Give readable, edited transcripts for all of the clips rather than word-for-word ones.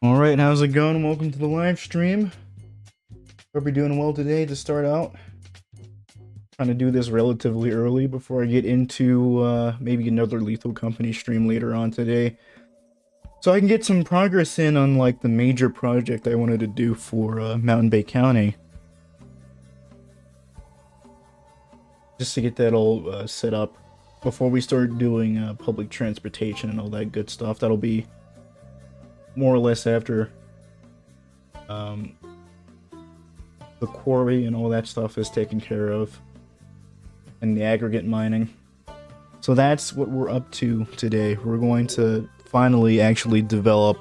Alright, how's it going? Welcome to the live stream. Hope you're doing well today to start out. Trying to do this relatively early before I get into maybe another Lethal Company stream later on today. So I can get some progress in on like the major project I wanted to do for Mountain Bay County. Just to get that all set up before we start doing public transportation and all that good stuff. That'll be more or less after the quarry and all that stuff is taken care of, and the aggregate mining. So that's what we're up to today. We're going to finally actually develop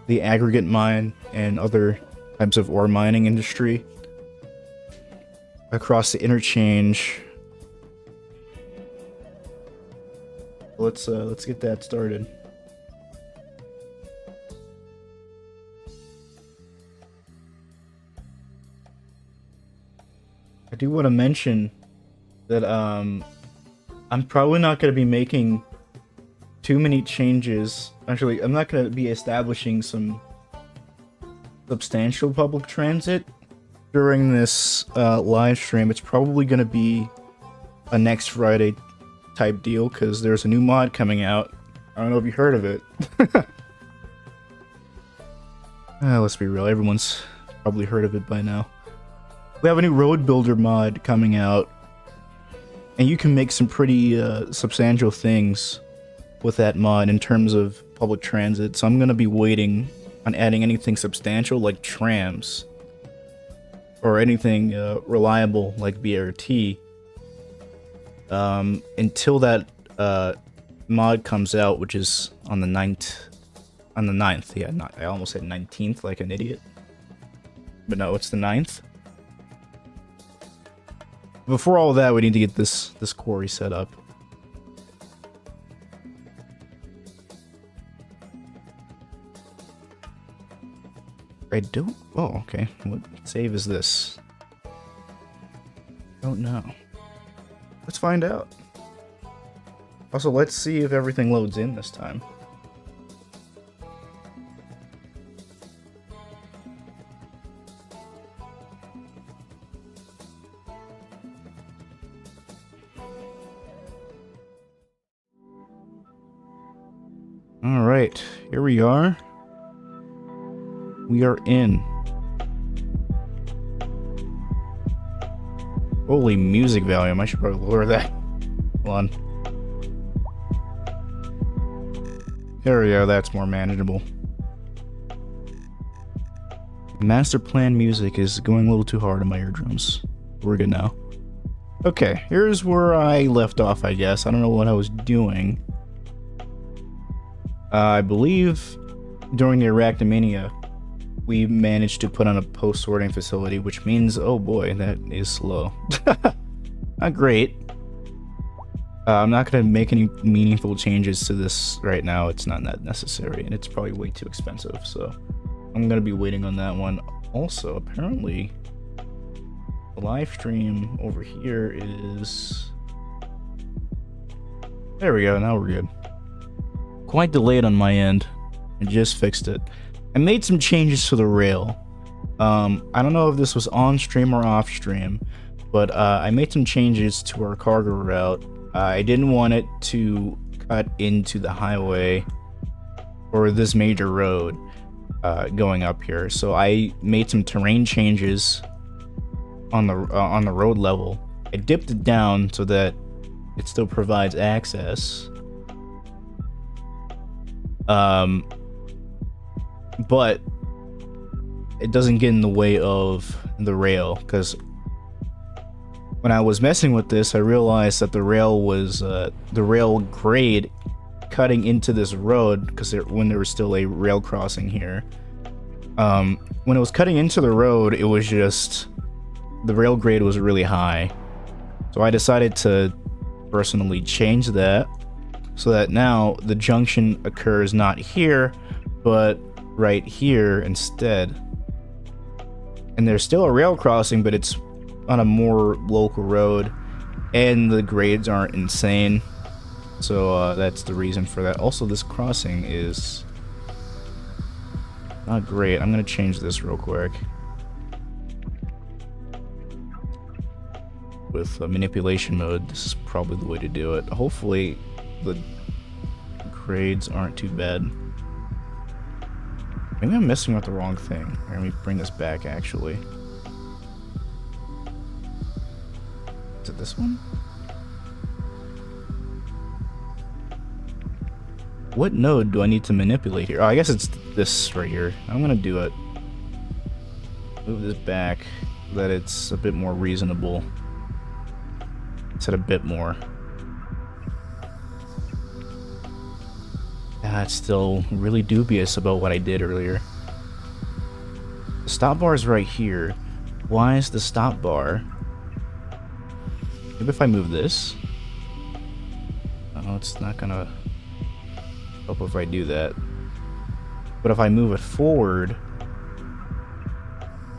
the aggregate mine and other types of ore mining industry across the interchange. Let's get that started. I do want to mention that I'm probably not going to be making too many changes. Actually, I'm not going to be establishing some substantial public transit during this live stream. It's probably going to be a next Friday type deal because there's a new mod coming out. I don't know if you heard of it. Let's be real, everyone's probably heard of it by now. We have a new road builder mod coming out, and you can make some pretty substantial things with that mod in terms of public transit. So I'm going to be waiting on adding anything substantial like trams or anything reliable like BRT until that mod comes out, which is on the 9th. On the 9th, yeah, I almost said 19th like an idiot. But no, it's the 9th. Before all of that, we need to get this quarry set up. I don't... Oh, okay. What save is this? Don't know. Let's find out. Also, let's see if everything loads in this time. Alright, here we are. We are in. Holy music volume, I should probably lower that. Hold on. There we go, that's more manageable. Master plan music is going a little too hard on my eardrums. We're good now. Okay, here's where I left off, I guess. I don't know what I was doing. I believe during the Arachnomania, we managed to put on a post-sorting facility, which means, oh boy, that is slow. Not great. I'm not going to make any meaningful changes to this right now. It's not that necessary, and it's probably way too expensive, so I'm going to be waiting on that one. Also, apparently, the live stream over here is... There we go, now we're good. Quite delayed on my end. I just fixed it. I made some changes to the rail. I don't know if this was on stream or off stream, but I made some changes to our cargo route. I didn't want it to cut into the highway or this major road going up here, so I made some terrain changes on the road level. I dipped it down so that it still provides access. But it doesn't get in the way of the rail, because when I was messing with this, I realized that the rail was the rail grade cutting into this road, because when there was still a rail crossing here, when it was cutting into the road, it was just the rail grade was really high. So I decided to personally change that so that now the junction occurs not here, but right here instead. And there's still a rail crossing, but it's on a more local road, and the grades aren't insane. So that's the reason for that. Also, this crossing is Not great. I'm gonna change this real quick. With manipulation mode, this is probably the way to do it. Hopefully the grades aren't too bad. Maybe I'm messing with the wrong thing. Let me bring this back, actually. Is it this one? What node do I need to manipulate here? Oh, I guess it's this right here. I'm gonna do it. Move this back so that it's a bit more reasonable. Said a bit more. It's still really dubious about what I did earlier. The stop bar is right here. Why is the stop bar? Maybe if I move this? Oh, it's not gonna help if I do that. But if I move it forward,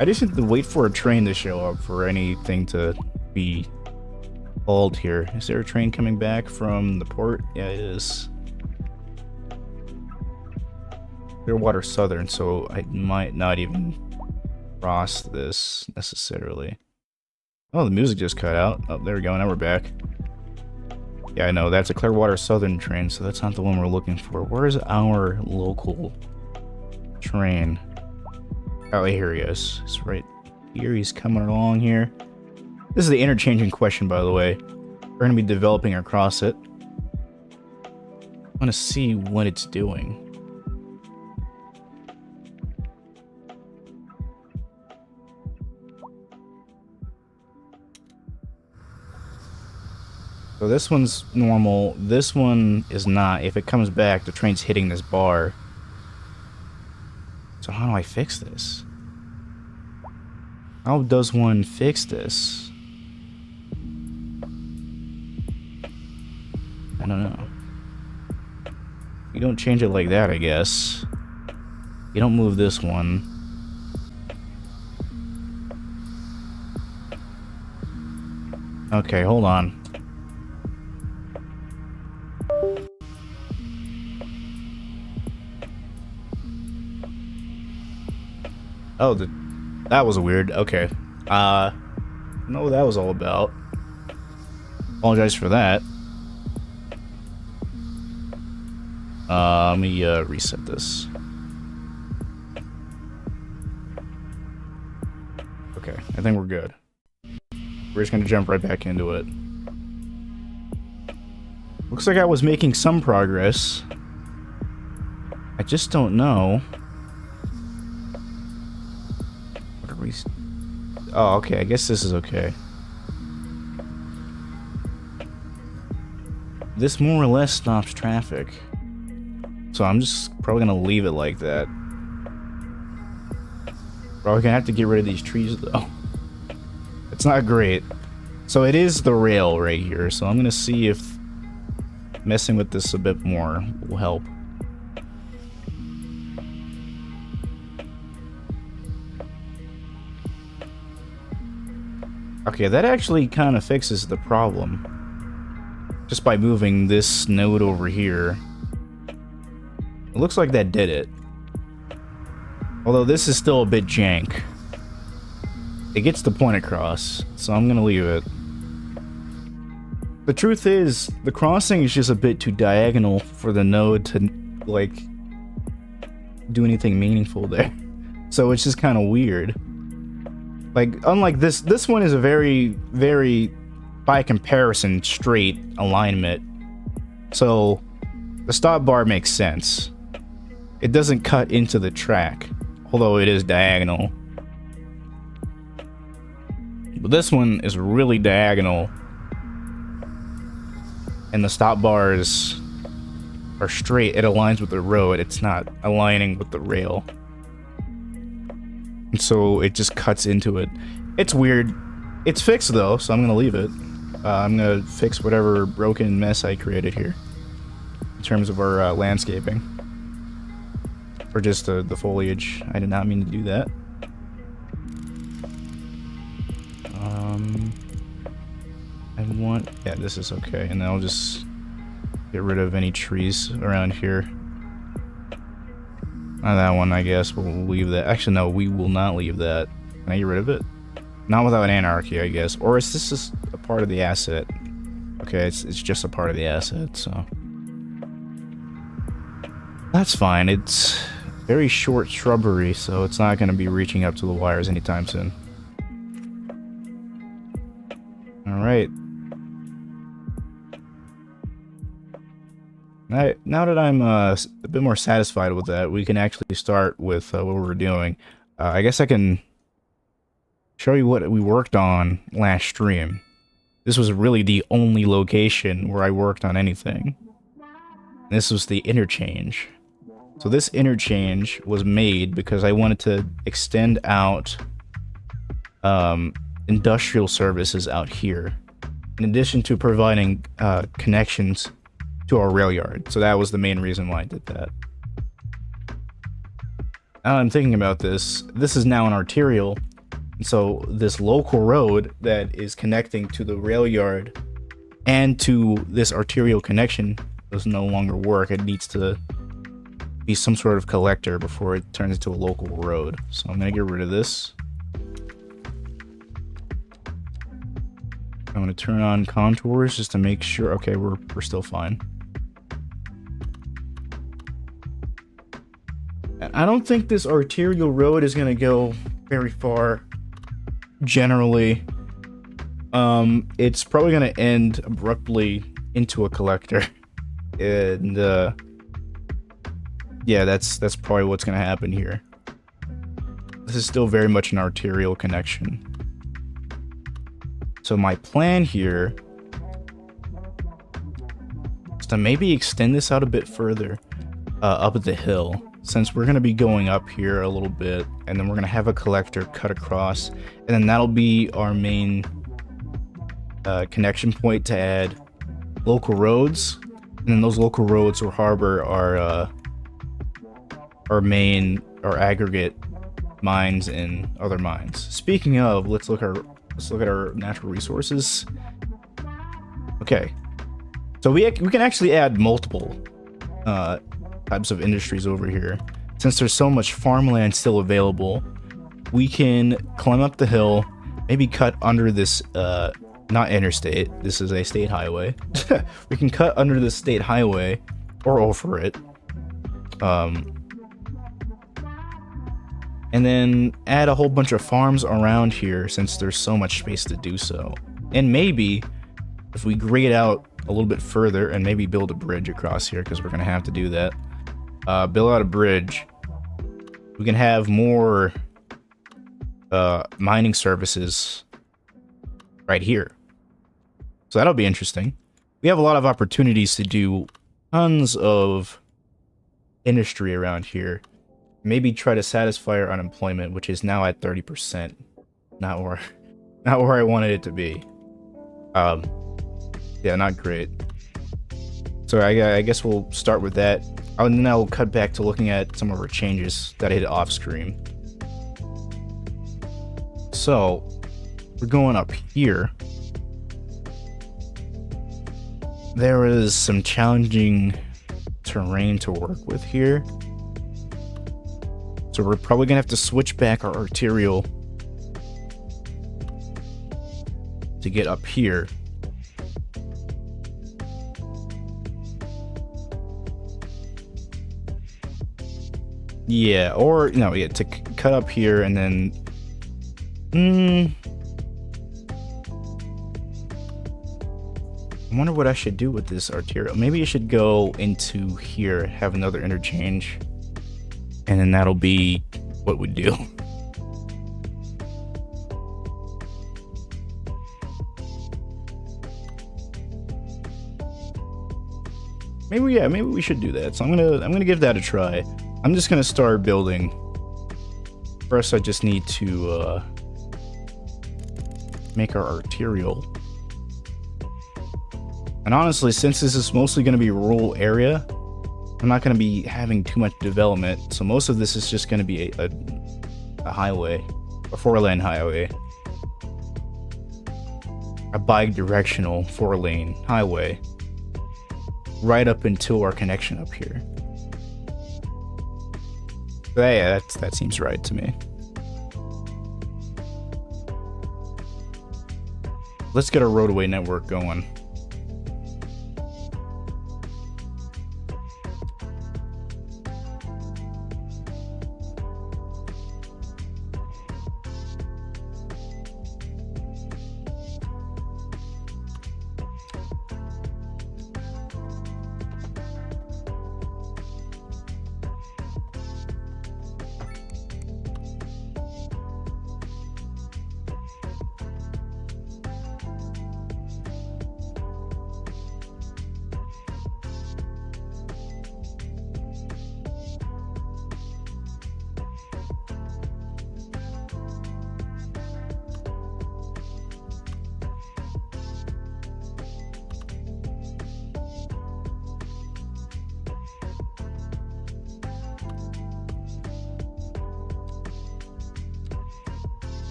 I just need to wait for a train to show up for anything to be called here. Is there a train coming back from the port? Yeah, it is. Clearwater Southern, so I might not even cross this necessarily. Oh, the music just cut out. Oh, there we go. Now we're back. Yeah, I know. That's a Clearwater Southern train, so that's not the one we're looking for. Where is our local train? Oh, here he is. He's right here. He's coming along here. This is the interchanging question, by the way. We're going to be developing across it. I want to see what it's doing. So this one's normal. This one is not. If it comes back, the train's hitting this bar. So how do I fix this? How does one fix this? I don't know. You don't change it like that, I guess. You don't move this one. Okay, hold on. Oh, that was weird. Okay. I know what that was all about. Apologize for that. Let me reset this. Okay, I think we're good. We're just gonna jump right back into it. Looks like I was making some progress. I just don't know. Oh, okay, I guess this is okay. This more or less stops traffic. So I'm just probably gonna leave it like that. Probably gonna have to get rid of these trees though. It's not great. So it is the rail right here, so I'm gonna see if messing with this a bit more will help. Okay, that actually kind of fixes the problem. Just by moving this node over here. It looks like that did it. Although this is still a bit jank. It gets the point across, so I'm gonna leave it. The truth is, the crossing is just a bit too diagonal for the node to, like, do anything meaningful there. So it's just kind of weird. Like, unlike this one is a very, very, by comparison, straight alignment. So, the stop bar makes sense. It doesn't cut into the track, although it is diagonal. But this one is really diagonal. And the stop bars are straight. It aligns with the road. It's not aligning with the rail. And so it just cuts into it. It's weird. It's fixed though, so I'm gonna leave it. I'm gonna fix whatever broken mess I created here in terms of our landscaping, or just the foliage. I did not mean to do that. Yeah, this is okay, and then I'll just get rid of any trees around here. That one, I guess. We'll leave that. Actually, no, we will not leave that. Can I get rid of it? Not without anarchy, I guess. Or is this just a part of the asset? Okay, it's just a part of the asset, so... That's fine. It's very short shrubbery, so it's not going to be reaching up to the wires anytime soon. Alright. Now that I'm a bit more satisfied with that, we can actually start with what we're doing. I guess I can show you what we worked on last stream. This was really the only location where I worked on anything. This was the interchange. So this interchange was made because I wanted to extend out industrial services out here, in addition to providing connections to our rail yard. So that was the main reason why I did that. Now I'm thinking about this. This is now an arterial. So this local road that is connecting to the rail yard and to this arterial connection does no longer work. It needs to be some sort of collector before it turns into a local road. So I'm gonna get rid of this. I'm gonna turn on contours just to make sure. Okay, we're still fine. I don't think this arterial road is gonna go very far. Generally, it's probably gonna end abruptly into a collector, and yeah, that's probably what's gonna happen here. This is still very much an arterial connection. So my plan here is to maybe extend this out a bit further up the hill, since we're going to be going up here a little bit, and then we're going to have a collector cut across, and then that'll be our main connection point to add local roads, and then those local roads will harbor our main, our aggregate mines and other mines. Speaking of, let's look at our natural resources. Okay, so we can actually add multiple types of industries over here. Since there's so much farmland still available, we can climb up the hill, maybe cut under this not interstate, this is a state highway. We can cut under the state highway or over it, and then add a whole bunch of farms around here since there's so much space to do so. And maybe if we grade out a little bit further and maybe build a bridge across here, because we're gonna have to do that. Build out a bridge. We can have more mining services right here. So that'll be interesting. We have a lot of opportunities to do tons of industry around here. Maybe try to satisfy our unemployment, which is now at 30%. Not where I wanted it to be. Yeah, not great. So I guess we'll start with that. And then I'll cut back to looking at some of our changes that I did off screen. So we're going up here. There is some challenging terrain to work with here. So we're probably gonna have to switch back our arterial to get up here. Yeah, or no, yeah, to cut up here and then I wonder what I should do with this arterial. Maybe I should go into here, have another interchange, and then that'll be what we do. Maybe we should do that. So I'm gonna give that a try. I'm just gonna start building. First, I just need to make our arterial. And honestly, since this is mostly gonna be a rural area, I'm not gonna be having too much development. So most of this is just gonna be a highway, a 4-lane highway, a bi-directional 4-lane highway, right up until our connection up here. Yeah, that seems right to me. Let's get a roadway network going.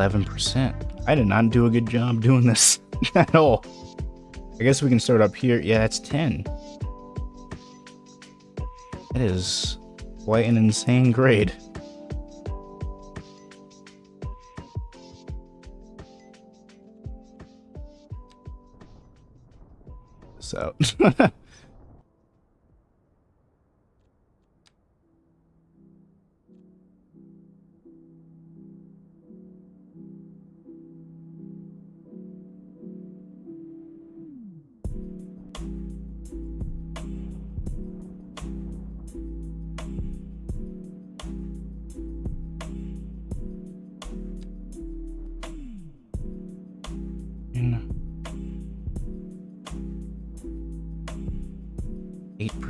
%. I did not do a good job doing this at all. I guess we can start up here. Yeah, that's 10. That is quite an insane grade. So.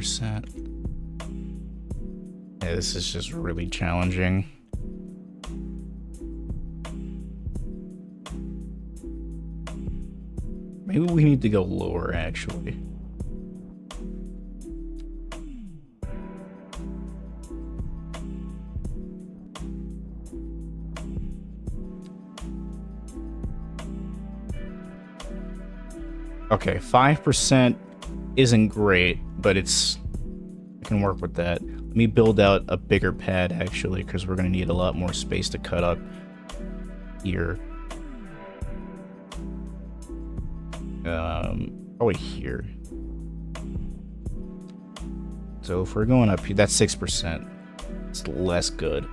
%. Yeah, this is just really challenging. Maybe we need to go lower, actually. Okay, 5% isn't great, but I can work with that. Let me build out a bigger pad, actually, because we're going to need a lot more space to cut up here. Probably here. So if we're going up here, that's 6%. It's less good.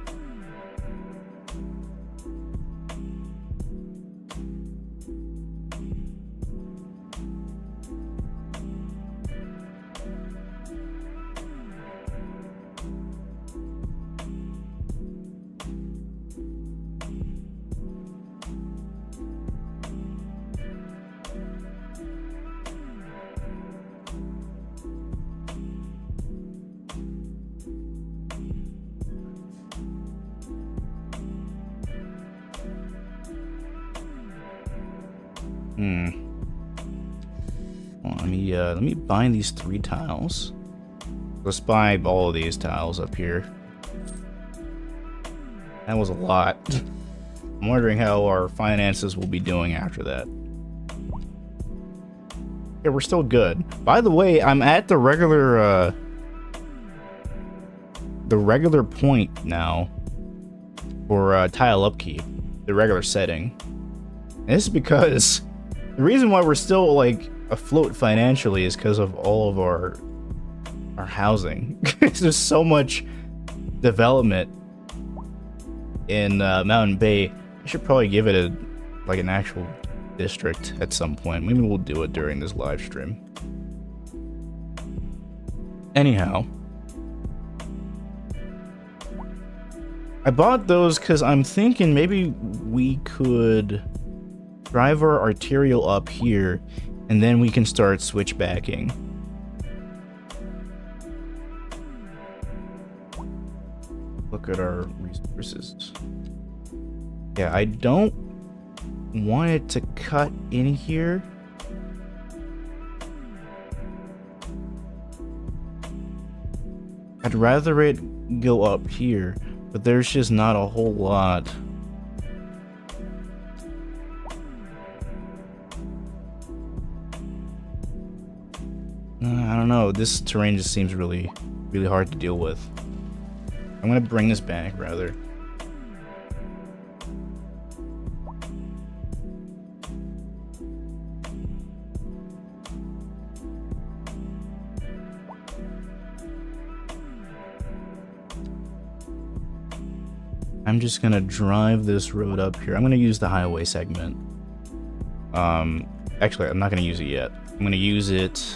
Well, let me bind these 3 tiles. Let's buy all of these tiles up here. That was a lot. I'm wondering how our finances will be doing after that. Yeah, we're still good. By the way, I'm at the regular point now for tile upkeep, the regular setting. And this is because the reason why we're still like afloat financially is because of all of our housing. There's so much development in Mountain Bay. I should probably give it an actual district at some point. Maybe we'll do it during this live stream. Anyhow, I bought those because I'm thinking maybe we could drive our arterial up here, and then we can start switchbacking. Look at our resources. Yeah, I don't want it to cut in here. I'd rather it go up here, but there's just not a whole lot. I don't know. This terrain just seems really hard to deal with. I'm gonna bring this back, rather. I'm just gonna drive this road up here. I'm gonna use the highway segment. Actually, I'm not gonna use it yet. I'm gonna use it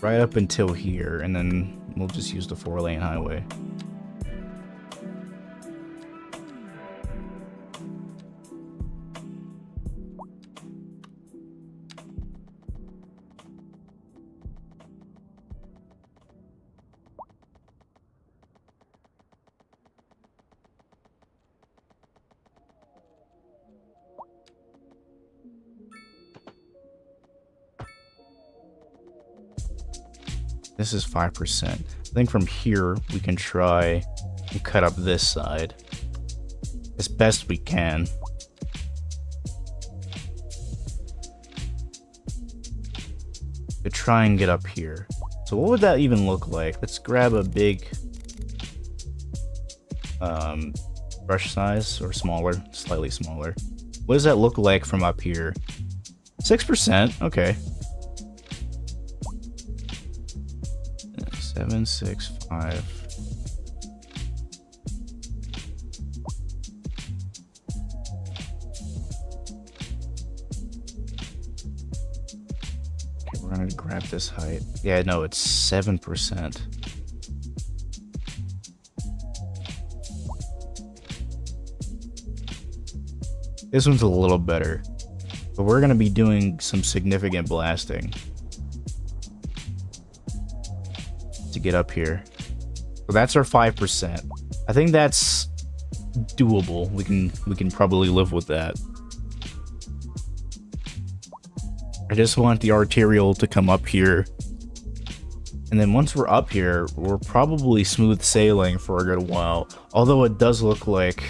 right up until here, and then we'll just use the 4-lane highway. This is 5%. I think from here we can try and cut up this side as best we can. To try and get up here. So what would that even look like? Let's grab a big brush size, or smaller, slightly smaller. What does that look like from up here? 6%, okay. 765. Okay, we're gonna grab this height. Yeah, no, it's 7%. This one's a little better, but we're gonna be doing some significant blasting to get up here. So that's our 5%. I think that's doable. We can probably live with that. I just want the arterial to come up here. And then once we're up here, we're probably smooth sailing for a good while. Although it does look like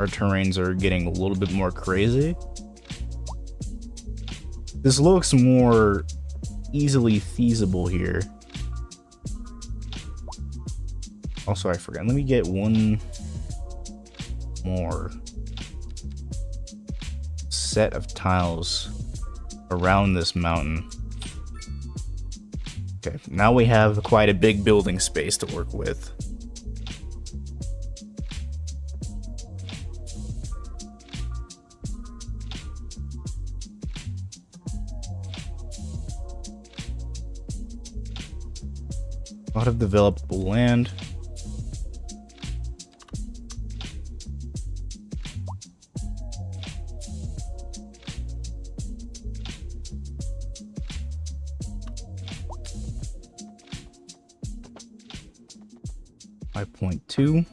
our terrains are getting a little bit more crazy. This looks more easily feasible here. Also, I forgot. Let me get one more set of tiles around this mountain. Okay, now we have quite a big building space to work with. A lot of developable land. .2,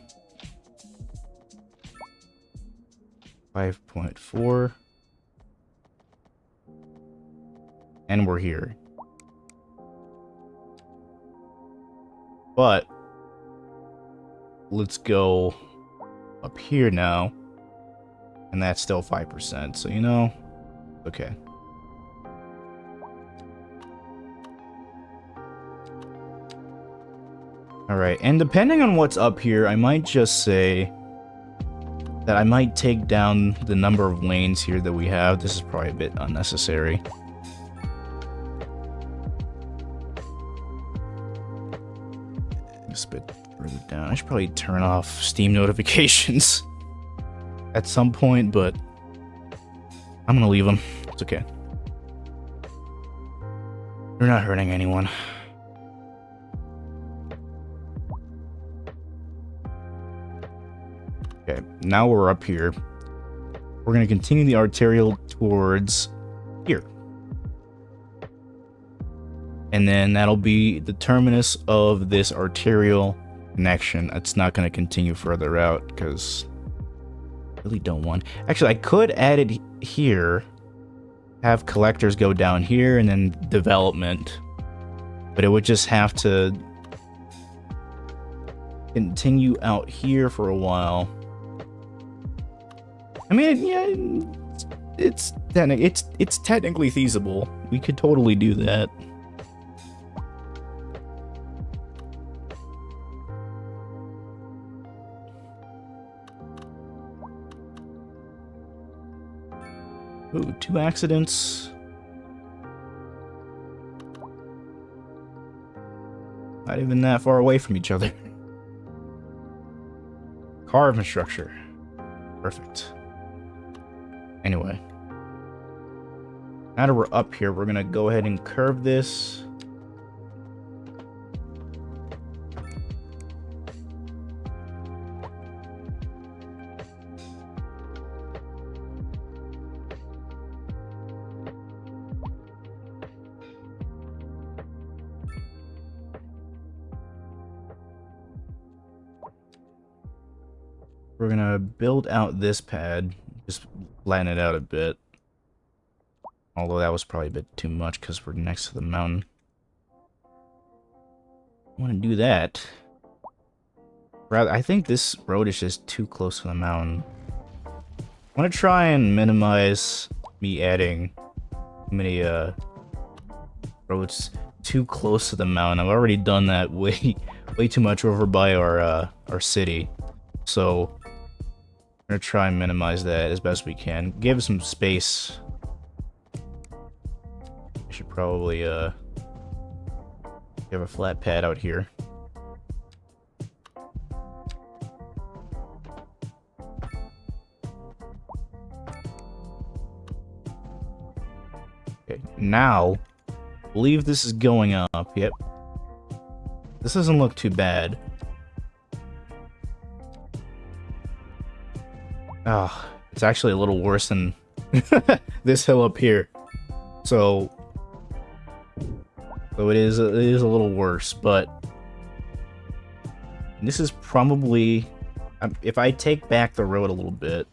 5.4, and we're here. But let's go up here now, and that's still 5%. So you know, okay. Alright, and depending on what's up here, I might just say that I might take down the number of lanes here that we have. This is probably a bit unnecessary. Just a bit further down. I should probably turn off Steam notifications at some point, but I'm gonna leave them. It's okay. They're not hurting anyone. Okay, now we're up here. We're going to continue the arterial towards here. And then that'll be the terminus of this arterial connection. It's not going to continue further out because I really don't want... Actually, I could add it here. Have collectors go down here and then development. But it would just have to continue out here for a while. I mean, yeah, it's it's technically feasible. We could totally do that. Ooh, 2 accidents. Not even that far away from each other. Carve structure. Perfect. Anyway. Now that we're up here, we're gonna go ahead and curve this. We're gonna build out this pad, just flatten it out a bit. Although that was probably a bit too much because we're next to the mountain. I want to do that. Rather, I think this road is just too close to the mountain. I want to try and minimize me adding many roads too close to the mountain. I've already done that way too much over by our city. So we're gonna try and minimize that as best we can. Give it some space. I should probably have a flat pad out here. Okay, now I believe this is going up. Yep. This doesn't look too bad. Ah, it's actually a little worse than this hill up here. So it is a little worse, but this is probably, if I take back the road a little bit,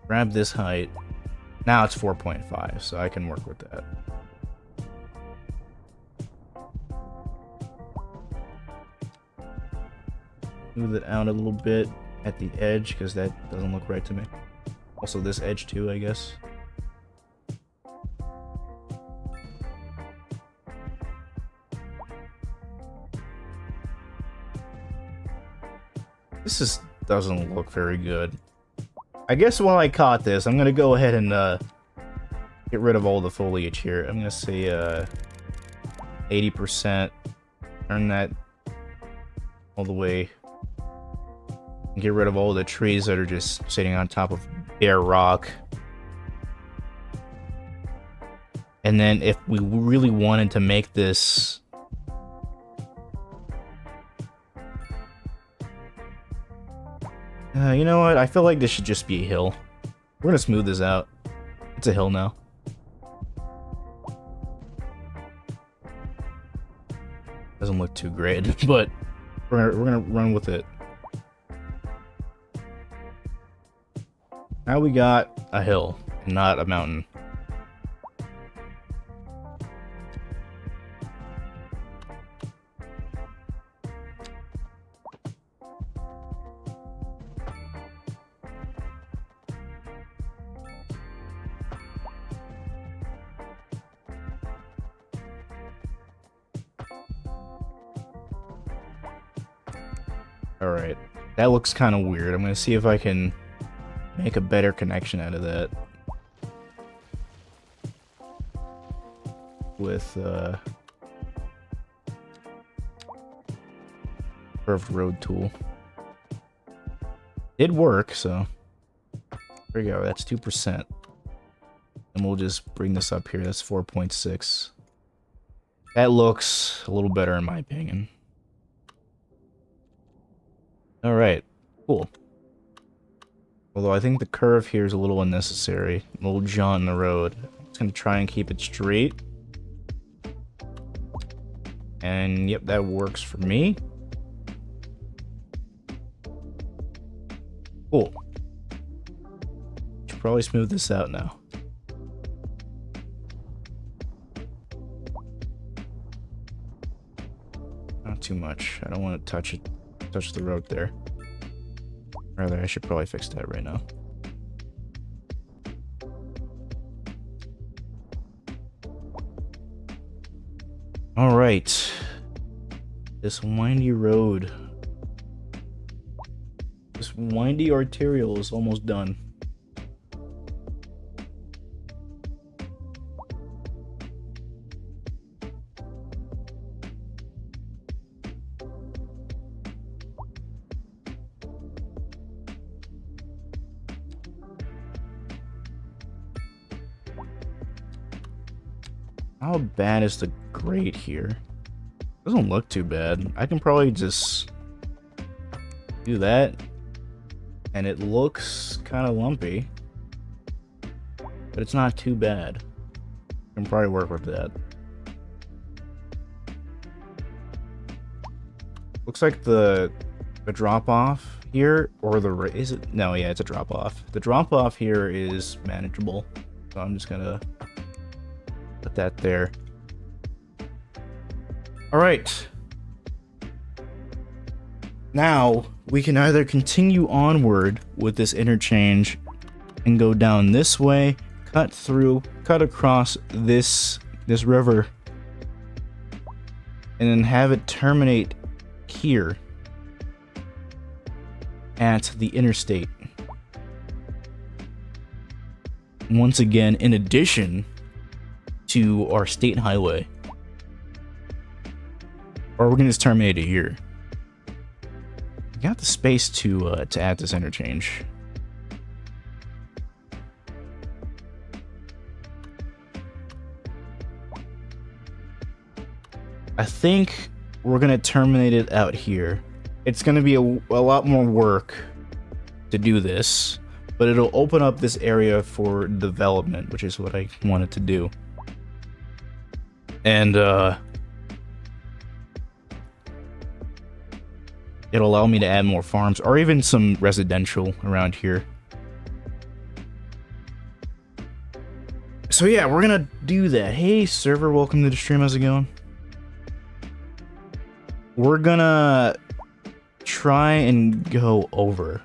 grab this height. Now it's 4.5, so I can work with that. Move it out a little bit at the edge, because that doesn't look right to me. Also this edge too, I guess. This doesn't look very good. I guess while I caught this, I'm gonna go ahead and get rid of all the foliage here. I'm gonna say 80%. Turn that all the way. Get rid of all the trees that are just sitting on top of bare rock. And then if we really wanted to make this you know what? I feel like this should just be a hill. We're gonna smooth this out. It's a hill now. Doesn't look too great, but we're gonna run with it. Now we got a hill, and not a mountain. Alright, that looks kind of weird. I'm gonna see if I can make a better connection out of that. With, curved road tool. Did work, so there we go, that's 2%. And we'll just bring this up here, that's 4.6. That looks a little better in my opinion. Alright, cool. Although I think the curve here is a little unnecessary. A little jaunt in the road. I'm just gonna try and keep it straight. And yep, that works for me. Cool. Should probably smooth this out now. Not too much. I don't want to touch the road there. Rather, I should probably fix that right now. All right. This windy road. This windy arterial is almost done. How bad is the grate here? Doesn't look too bad. I can probably just do that. And it looks kind of lumpy. But it's not too bad. I can probably work with that. Looks like the drop off here, or is it? No, yeah, it's a drop off. The drop off here is manageable. So I'm just gonna put that there. All right. Now we can either continue onward with this interchange and go down this way, cut across this river, and then have it terminate here at the interstate. Once again, in addition to our state highway. Or we're gonna just terminate it here. We got the space to add this interchange. I think we're gonna terminate it out here. It's gonna be a lot more work to do this, but it'll open up this area for development, which is what I wanted to do. And it'll allow me to add more farms or even some residential around here. So yeah, we're gonna do that. Hey server, welcome to the stream, how's it going? We're gonna try and go over.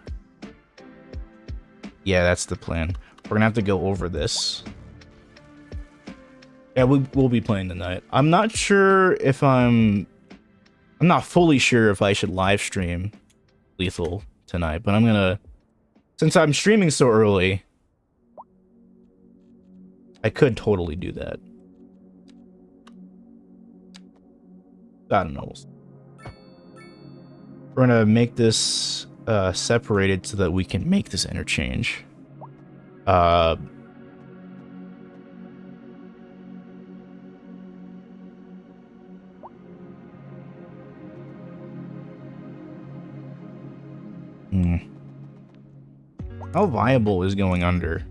Yeah, that's the plan. We're gonna have to go over this. Yeah, we'll be playing tonight. I'm not sure if I'm not fully sure if I should live stream Lethal tonight, but I'm gonna, since I'm streaming so early, I could totally do that. I don't know. We're gonna make this separated so that we can make this interchange. How viable is going under?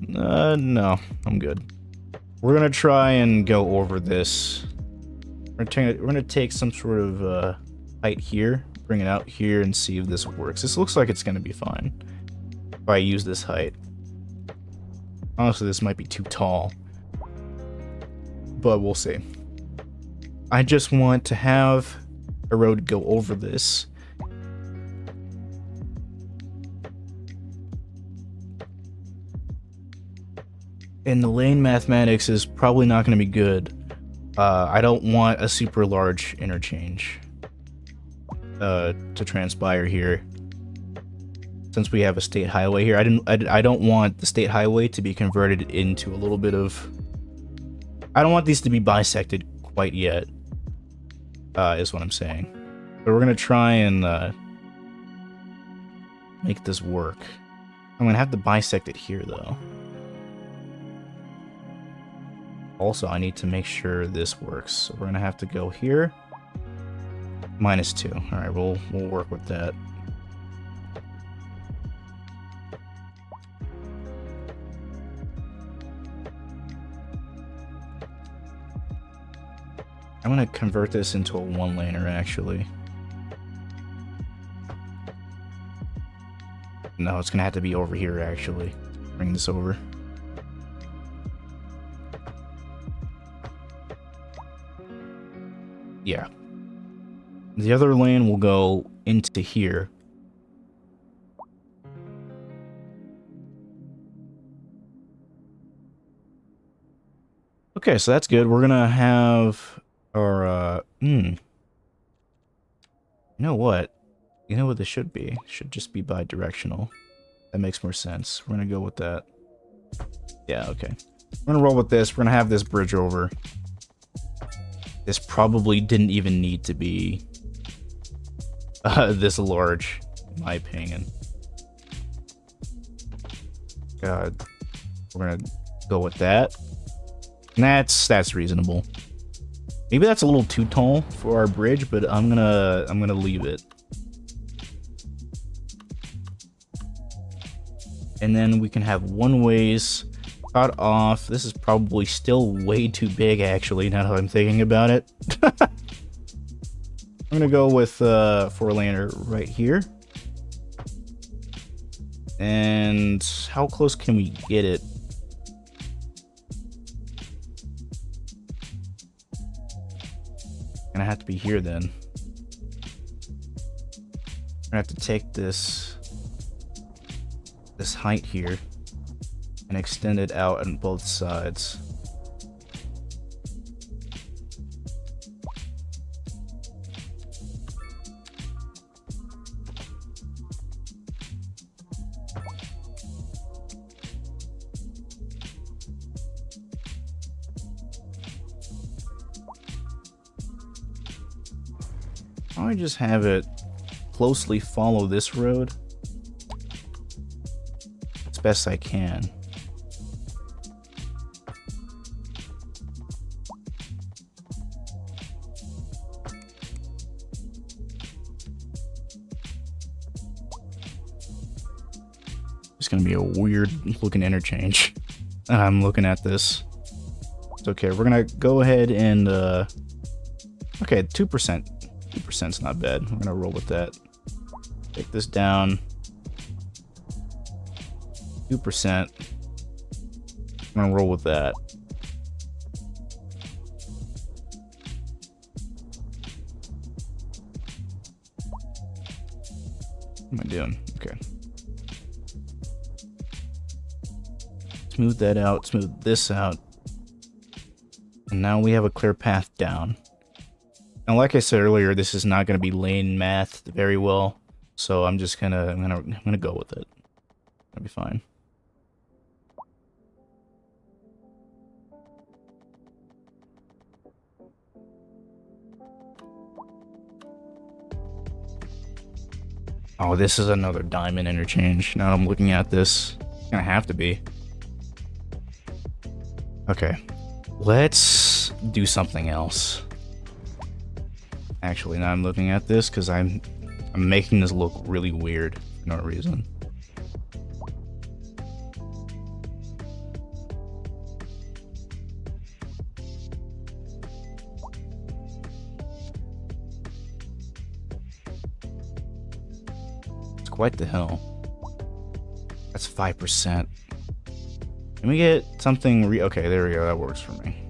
No, I'm good. We're gonna try and go over this. We're gonna take some sort of height here, bring it out here, and see if this works. This looks like it's gonna be fine if I use this height. Honestly, this might be too tall, but we'll see. I just want to have a road go over this. And the lane mathematics is probably not going to be good. I don't want a super large interchange to transpire here. Since we have a state highway here, I don't want the state highway to be converted into a little bit of. I don't want these to be bisected quite yet. Is what I'm saying. But we're gonna try and make this work. I'm gonna have to bisect it here though. Also, I need to make sure this works. So we're gonna have to go here. -2. All right, we'll work with that. I'm gonna convert this into a one-laner actually. No, it's gonna have to be over here actually. Bring this over. Yeah. The other lane will go into here, Okay, so that's good. We're gonna have our, you know what? You know what this should be? It should just be bi-directional. That makes more sense. We're gonna go with that. Yeah, okay. We're gonna roll with this. We're gonna have this bridge over. This probably didn't even need to be this large, in my opinion. God, we're gonna go with that. And that's reasonable. Maybe that's a little too tall for our bridge, but I'm gonna leave it. And then we can have one-ways cut off. This is probably still way too big, actually, now that I'm thinking about it. I'm gonna go with 4-laner right here. And how close can we get it? Gonna have to be here then. Gonna have to take this height here and extend it out on both sides. I just have it closely follow this road as best I can. It's gonna be a weird looking interchange. I'm looking at this. It's okay. We're gonna go ahead and okay, 2%. 2%'s not bad. We're gonna roll with that. Take this down. 2%. I'm gonna roll with that. What am I doing? Okay. Smooth that out. Smooth this out. And now we have a clear path down. Now, like I said earlier, this is not going to be lane math very well, so I'm just I'm gonna go with it. That'll be fine. Oh, this is another diamond interchange. Now I'm looking at this. It's gonna have to be. Okay, let's do something else. Actually, now I'm looking at this because I'm making this look really weird for no reason. It's quite the hill. That's 5%. Can we get something okay, there we go. That works for me.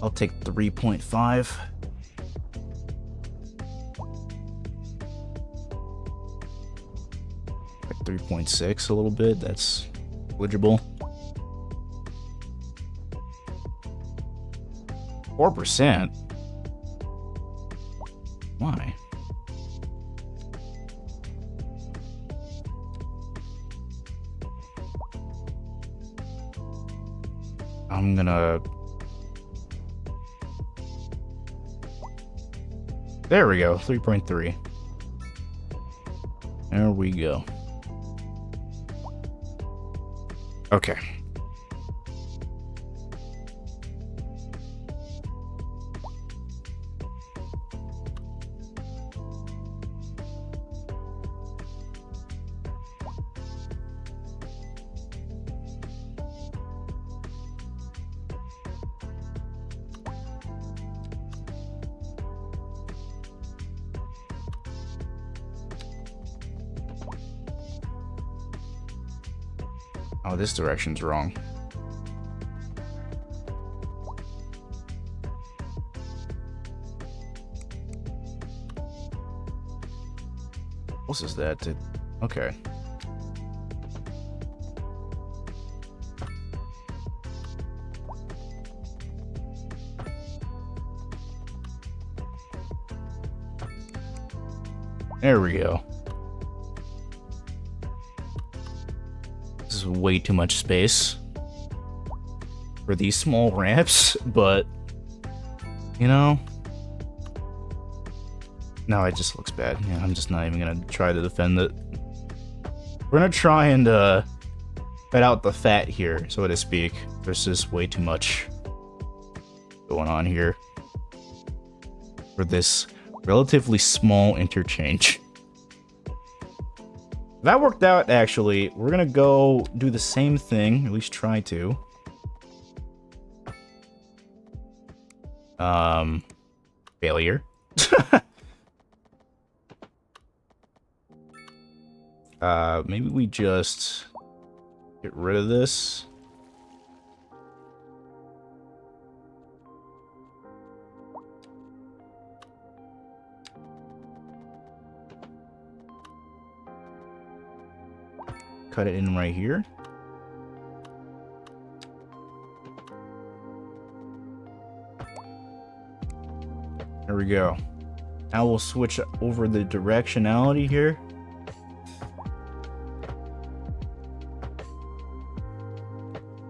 I'll take 3.5. Like 3.6 a little bit. That's eligible. 4%? Why? I'm gonna... There we go, 3.3. There we go. Okay. Oh, this direction's wrong. close is that to... Okay. There we go. This is way too much space for these small ramps, but, you know... No, it just looks bad. Yeah, I'm just not even gonna try to defend it. We're gonna try and cut out the fat here, so to speak. There's just way too much going on here for this relatively small interchange. That worked out, actually. We're gonna go do the same thing, at least try to. Failure. Maybe we just get rid of this. Cut it in right here. There we go. Now we'll switch over the directionality here.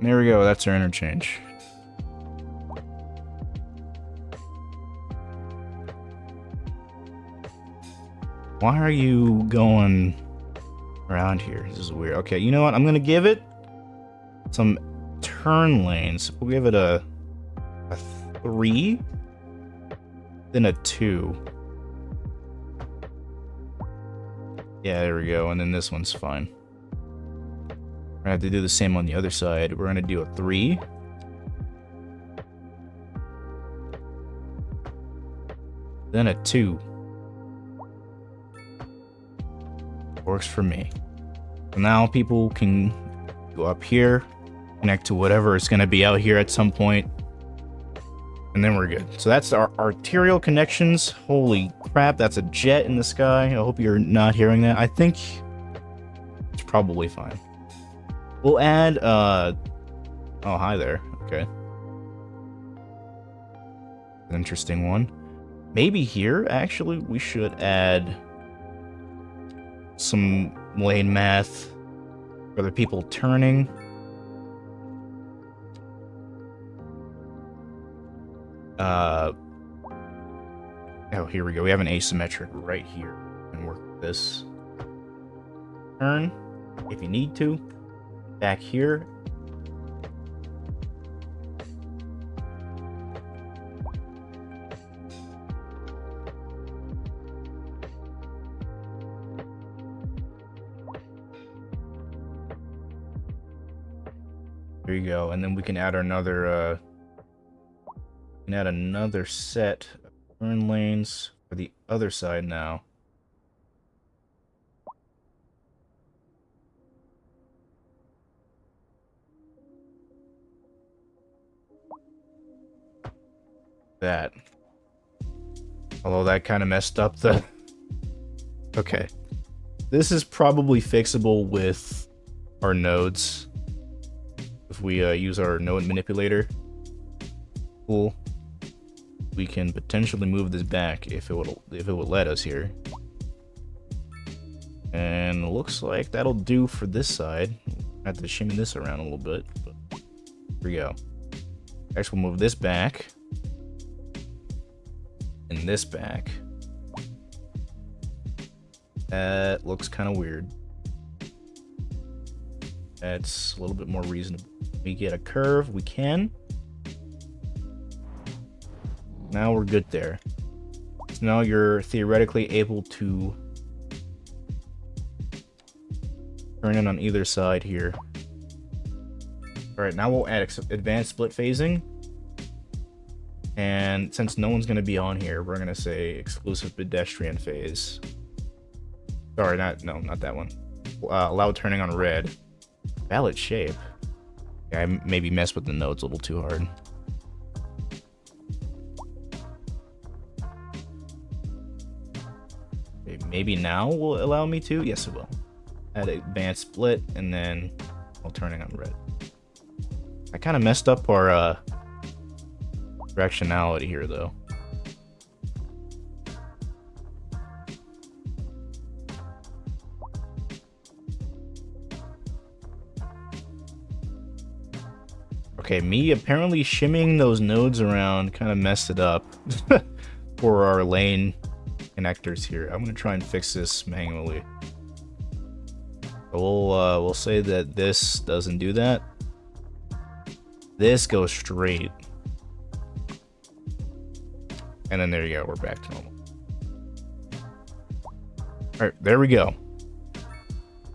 There we go, that's our interchange. Why are you going around here? This is weird. Okay, you know what? I'm gonna give it some turn lanes. We'll give it a 3, then a 2. Yeah, there we go, and then this one's fine. We're gonna have to do the same on the other side. We're gonna do a 3. Then a 2. Works for me. So now people can go up here, connect to whatever is gonna be out here at some point, and then we're good. So that's our arterial connections. Holy crap, that's a jet in the sky. I hope you're not hearing that. I think it's probably fine. We'll add, oh, hi there. Okay. An interesting one. Maybe here, actually, we should add some lane math for the people turning. Oh, here we go. We have an asymmetric right here. And work with this. Turn, if you need to. Back here. There you go, and then we can add another set of turn lanes for the other side now. That. Although that kind of messed up the... Okay. This is probably fixable with our nodes. If we use our node manipulator tool, we can potentially move this back if it would let us here. And it looks like that'll do for this side. I have to shimmy this around a little bit, but here we go. Actually, we'll move this back. And this back. That looks kind of weird. That's a little bit more reasonable. We get a curve, we can. Now we're good there. So now you're theoretically able to turn in on either side here. Alright, now we'll add advanced split phasing. And since no one's going to be on here, we're going to say exclusive pedestrian phase. Sorry, not that one. Allow turning on red. Valid shape. Yeah, I maybe messed with the nodes a little too hard. Okay, maybe now will allow me to. Yes, it will. Add advanced split and then while turning on red. I kind of messed up our directionality here though. Okay, me apparently shimming those nodes around kind of messed it up for our lane connectors here. I'm gonna try and fix this manually. We'll say that this doesn't do that. This goes straight. And then there you go, we're back to normal. Alright, there we go.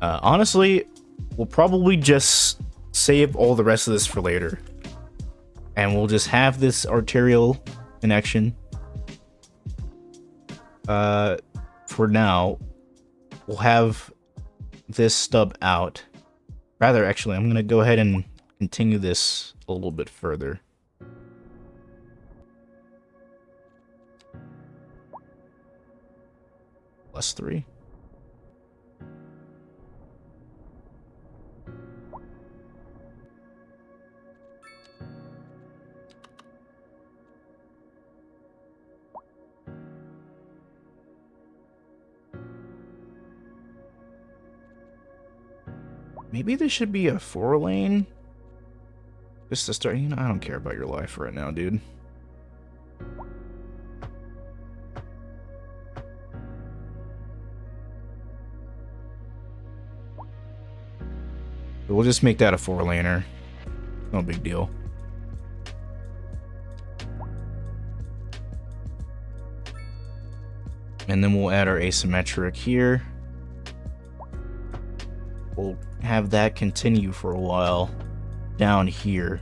Honestly, we'll probably just save all the rest of this for later. And we'll just have this arterial connection. For now, we'll have this stub out. Rather, actually, I'm going to go ahead and continue this a little bit further. +3. Maybe this should be a 4-lane. Just to start, you know, I don't care about your life right now, dude. But we'll just make that a 4-laner. No big deal. And then we'll add our asymmetric here. We'll have that continue for a while down here.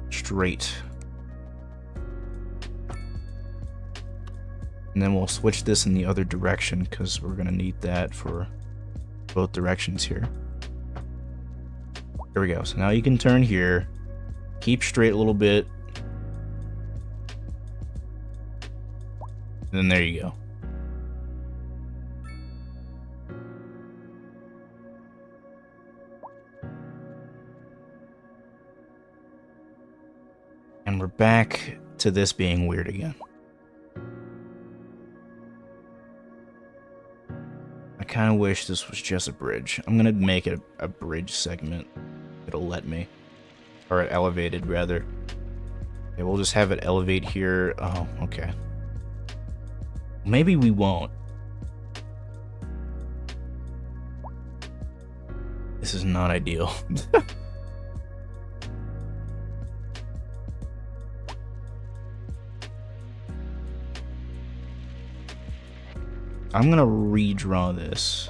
Straight. And then we'll switch this in the other direction because we're going to need that for both directions here. There we go. So now you can turn here. Keep straight a little bit. And then there you go. And we're back to this being weird again. I kind of wish this was just a bridge. I'm gonna make it a bridge segment. It'll let me. Or elevated, rather. Okay, we'll just have it elevate here. Oh, okay. Maybe we won't. This is not ideal. I'm gonna redraw this.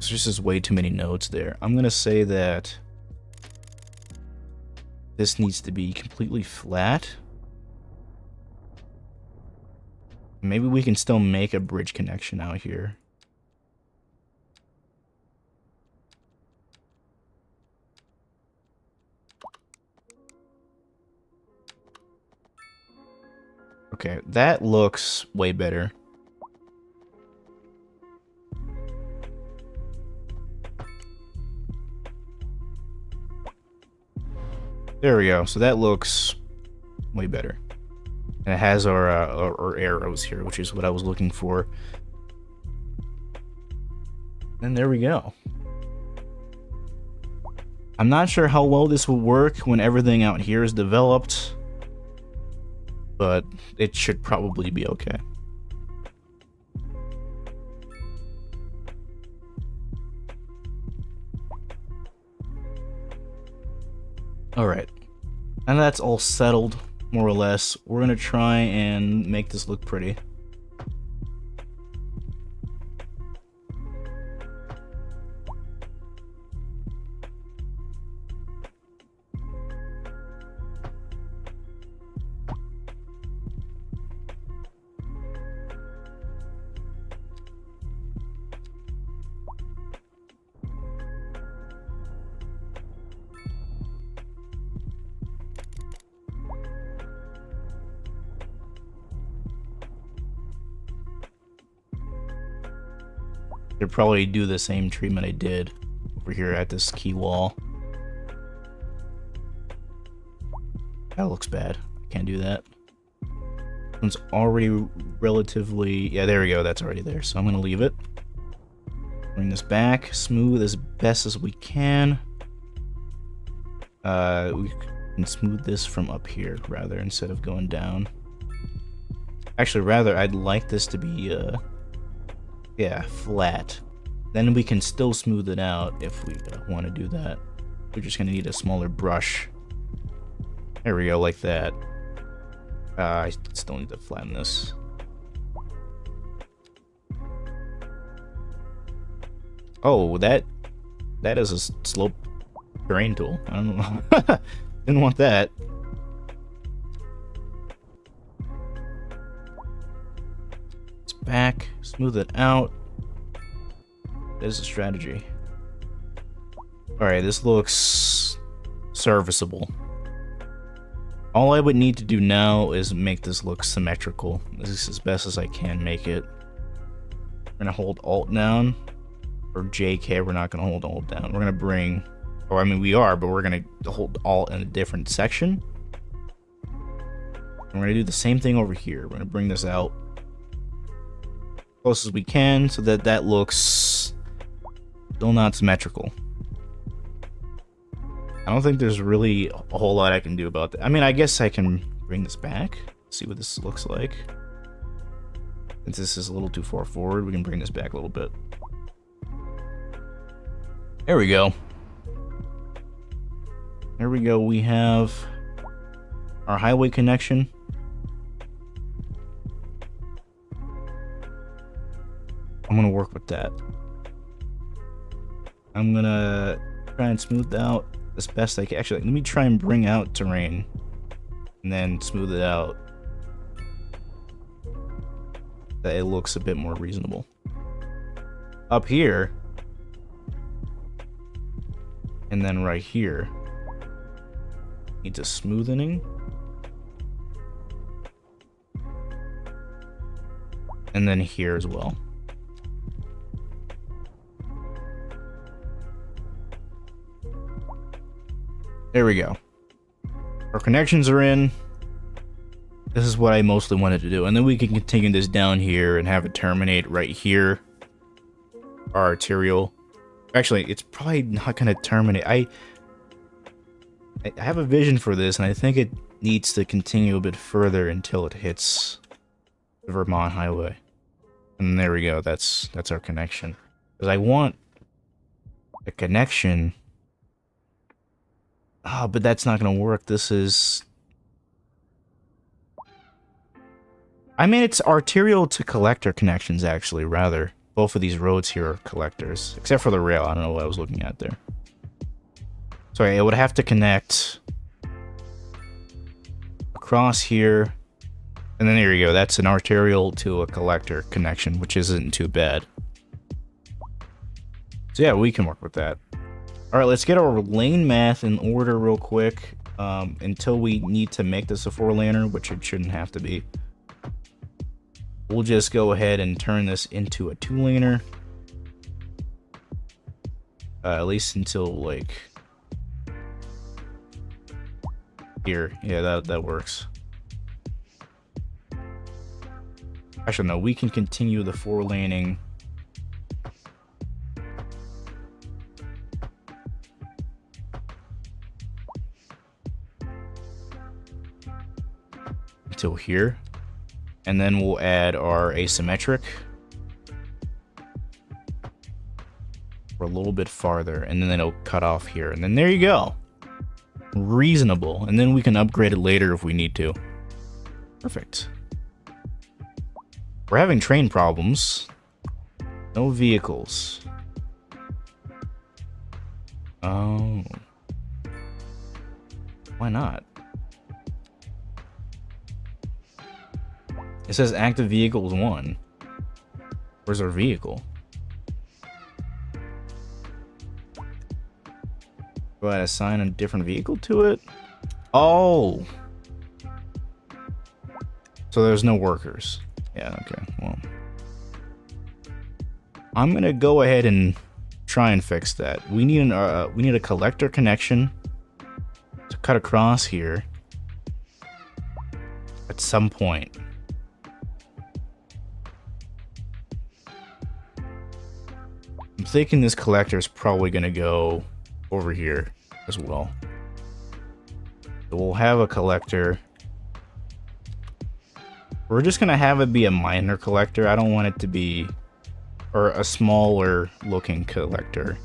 There's just way too many nodes there. I'm gonna say that this needs to be completely flat. Maybe we can still make a bridge connection out here. Okay, that looks way better. There we go. So that looks way better. And it has our arrows here, which is what I was looking for. And there we go. I'm not sure how well this will work when everything out here is developed, but it should probably be okay. Alright, and that's all settled, more or less. We're gonna try and make this look pretty. They'd probably do the same treatment I did over here at this key wall. That looks bad. I can't do that. It's already relatively... Yeah, there we go. That's already there. So I'm going to leave it. Bring this back. Smooth as best as we can. We can smooth this from up here, rather, instead of going down. Actually, rather, I'd like this to be, yeah, flat. Then we can still smooth it out if we want to do that. We're just going to need a smaller brush. There we go, like that. I still need to flatten this. Oh, that is a slope terrain tool. I don't know. Didn't want that. It's back. Smooth it out. There's a strategy. Alright, this looks serviceable. All I would need to do now is make this look symmetrical. This is as best as I can make it. We're gonna hold Alt down. Or JK, we're not gonna hold Alt down. We're gonna bring... Or, I mean, we are, but we're gonna hold Alt in a different section. And we're gonna do the same thing over here. We're gonna bring this out close as we can so that that looks still not symmetrical. I don't think there's really a whole lot I can do about that. I mean, I guess I can bring this back, see what this looks like. Since this is a little too far forward, we can bring this back a little bit. There we go. There we go. We have our highway connection. I'm gonna work with that. I'm gonna try and smooth out as best I can. Actually, let me try and bring out terrain and then smooth it out. That it looks a bit more reasonable. Up here, and then right here, needs a smoothening. And then here as well. There we go. Our connections are in. This is what I mostly wanted to do. And then we can continue this down here and have it terminate right here. Our arterial. Actually, it's probably not going to terminate. I have a vision for this, and I think it needs to continue a bit further until it hits the Vermont Highway. And there we go. That's our connection. Because I want a connection... Oh, but that's not going to work. This is... I mean, it's arterial to collector connections, actually, rather. Both of these roads here are collectors. Except for the rail. I don't know what I was looking at there. Sorry, it would have to connect across here. And then there you go. That's an arterial to a collector connection, which isn't too bad. So yeah, we can work with that. Alright, let's get our lane math in order real quick, until we need to make this a 4-laner, which it shouldn't have to be. We'll just go ahead and turn this into a 2-laner. At least until, like... here. Yeah, that works. Actually, no, we can continue the 4-laning... until here, and then we'll add our asymmetric for a little bit farther, and then it'll cut off here, and then there you go. Reasonable, and then we can upgrade it later if we need to. Perfect. We're having train problems. No vehicles. Oh. Why not? It says active vehicle is 1. Where's our vehicle? Do I assign a different vehicle to it? Oh! So there's no workers. Yeah, okay, well. I'm gonna go ahead and try and fix that. We need a collector connection to cut across here at some point. I'm thinking this collector is probably gonna go over here as well. So we'll have a collector. We're just gonna have it be a minor collector. I don't want it to be, or a smaller looking collector.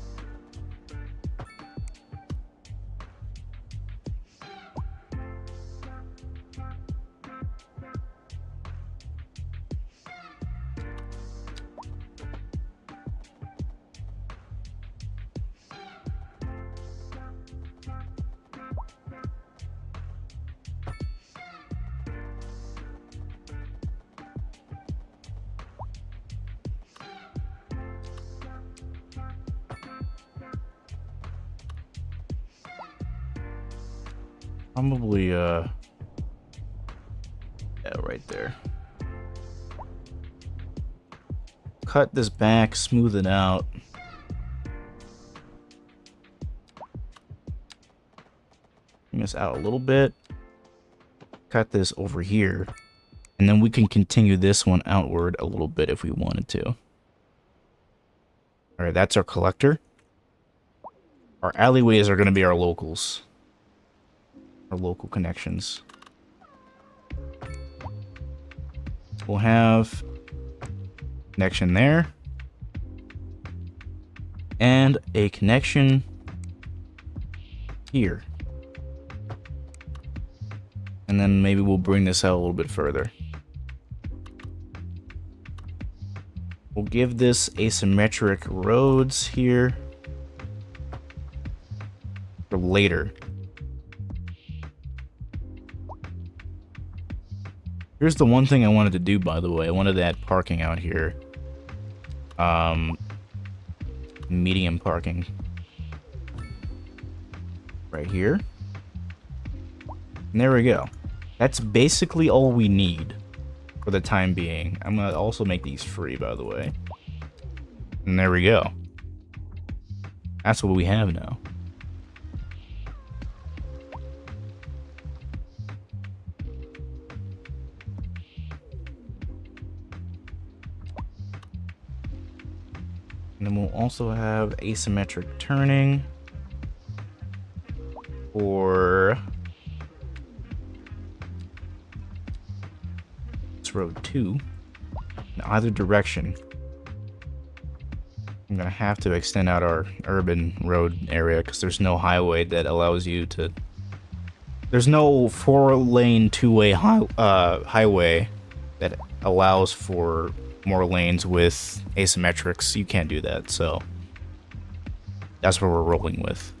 Probably, yeah, right there. Cut this back, smooth it out. Bring this out a little bit. Cut this over here. And then we can continue this one outward a little bit if we wanted to. Alright, that's our collector. Our alleyways are going to be our locals. Our local connections. We'll have connection there. And a connection here. And then maybe we'll bring this out a little bit further. We'll give this asymmetric roads here for later. Here's the one thing I wanted to do, by the way. I wanted to add parking out here. Medium parking. Right here. And there we go. That's basically all we need for the time being. I'm gonna also make these free, by the way. And there we go. That's what we have now. And then we'll also have asymmetric turning for this road 2 in either direction. I'm gonna have to extend out our urban road area because there's no highway that allows you to. There's no 4-lane, 2-way highway that allows for more lanes with asymmetrics. You can't do that, so that's what we're rolling with.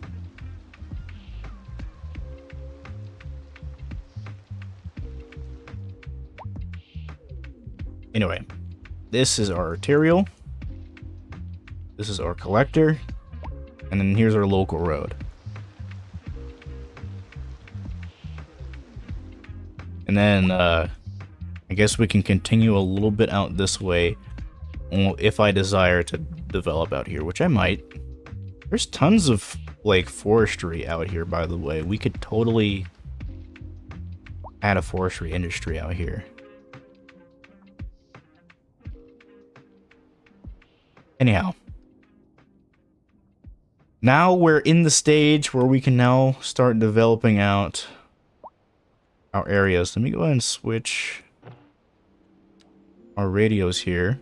Anyway, this is our arterial, this is our collector, and then here's our local road. And then I guess we can continue a little bit out this way if I desire to develop out here, which I might. There's tons of like forestry out here, by the way. We could totally add a forestry industry out here. Anyhow, now we're in the stage where we can now start developing out our areas. Let me go ahead and switch our radios here.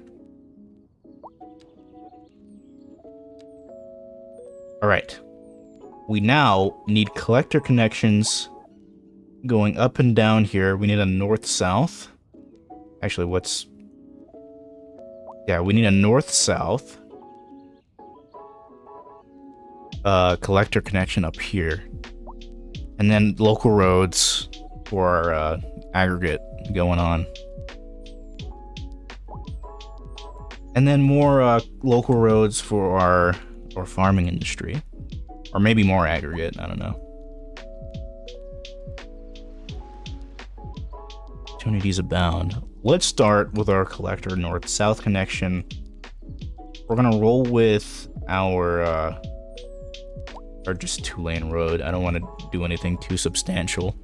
Alright. We now need collector connections going up and down here. We need a north-south. Actually, what's... Yeah, we need a north-south collector connection up here. And then local roads for our aggregate going on. And then more local roads for our farming industry. Or maybe more aggregate, I don't know. Opportunities abound. Let's start with our collector north-south connection. We're gonna roll with our just 2-lane road. I don't want to do anything too substantial.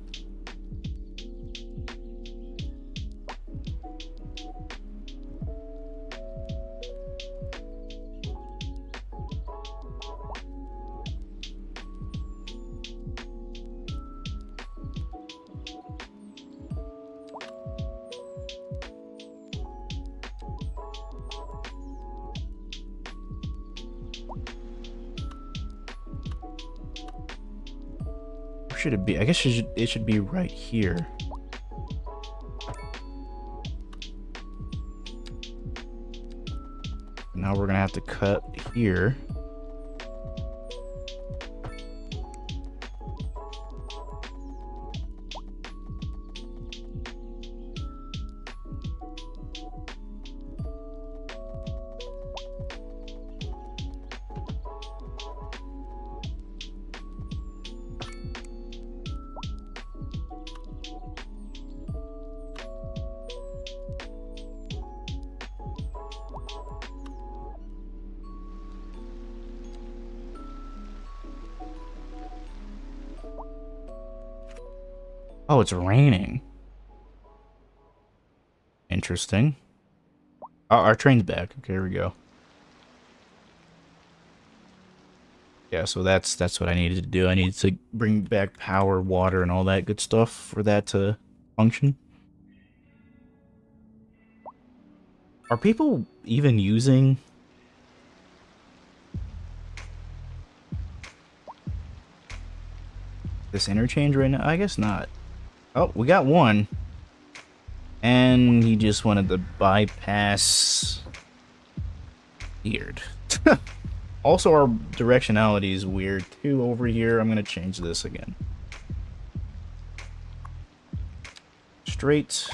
Should it be? I guess it should be right here. Now we're gonna have to cut here. Oh, it's raining. Interesting. Oh, our train's back. Okay, here we go. Yeah, so that's what I needed to do. I needed to bring back power, water, and all that good stuff for that to function. Are people even using this interchange right now? I guess not. Oh, we got one. And he just wanted to bypass. Weird. Also, our directionality is weird too over here. I'm going to change this again. Straight.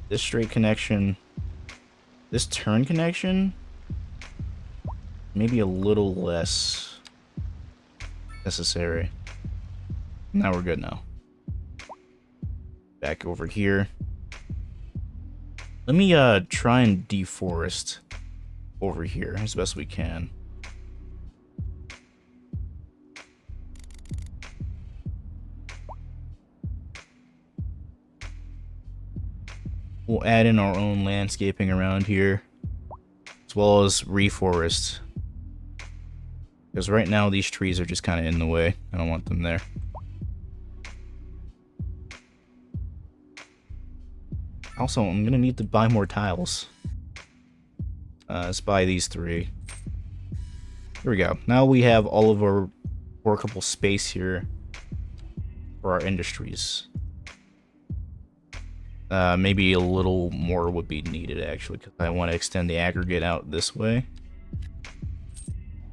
This straight connection. This turn connection. Maybe a little less necessary. Now we're good now. Back over here. Let me try and deforest over here as best we can. We'll add in our own landscaping around here, as well as reforest. Because right now these trees are just kind of in the way. I don't want them there. Also, I'm gonna need to buy more tiles. Let's buy these 3. Here we go. Now we have all of our workable space here for our industries. Maybe a little more would be needed, actually, because I want to extend the aggregate out this way.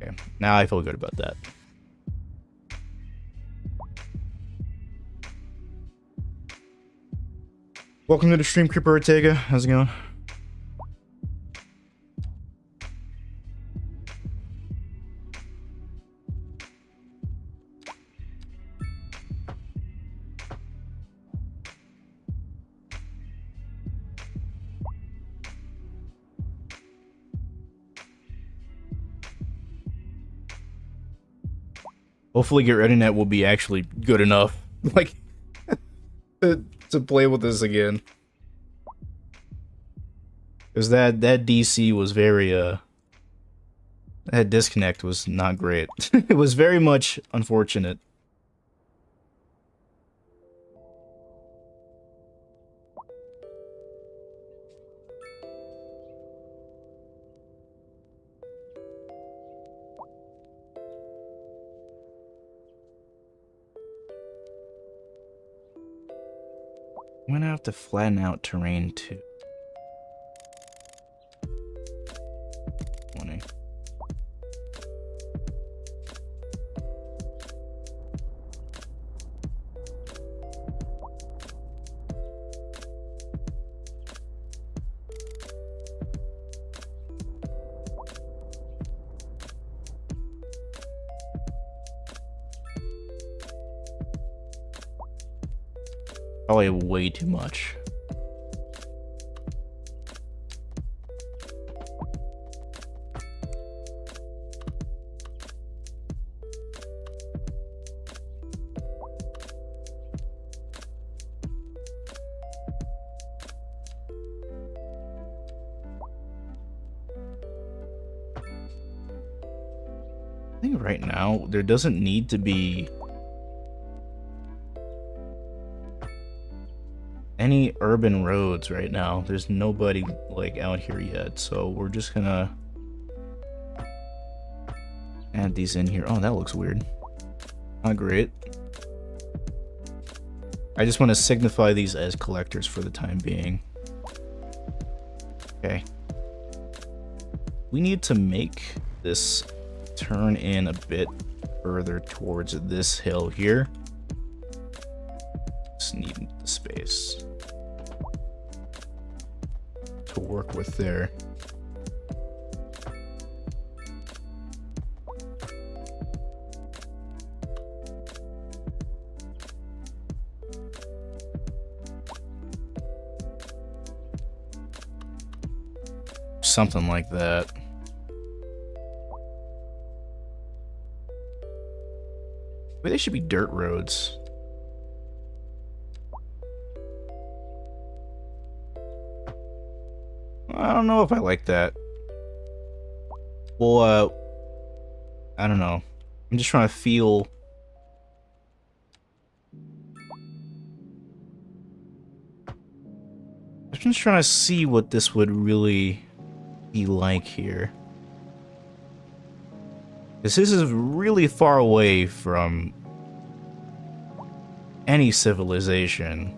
Okay, now I feel good about that. Welcome to the stream, Creeper Ortega. How's it going? Hopefully GetReadyNet will be actually good enough, like, to play with this again. Because that DC was very, that disconnect was not great. It was very much unfortunate. I'm gonna have to flatten out terrain too. 20. Probably way too much. I think right now there doesn't need to be any urban roads right now. There's nobody like out here yet, so we're just gonna add these in here. Oh, that looks weird. Not great. I just want to signify these as collectors for the time being. Okay. We need to make this turn in a bit further towards this hill here. Just need the space to work with there. Something like that. Maybe they should be dirt roads. I don't know if I like that. Well, I don't know. I'm just trying to feel. I'm just trying to see what this would really be like here. This is really far away from any civilization.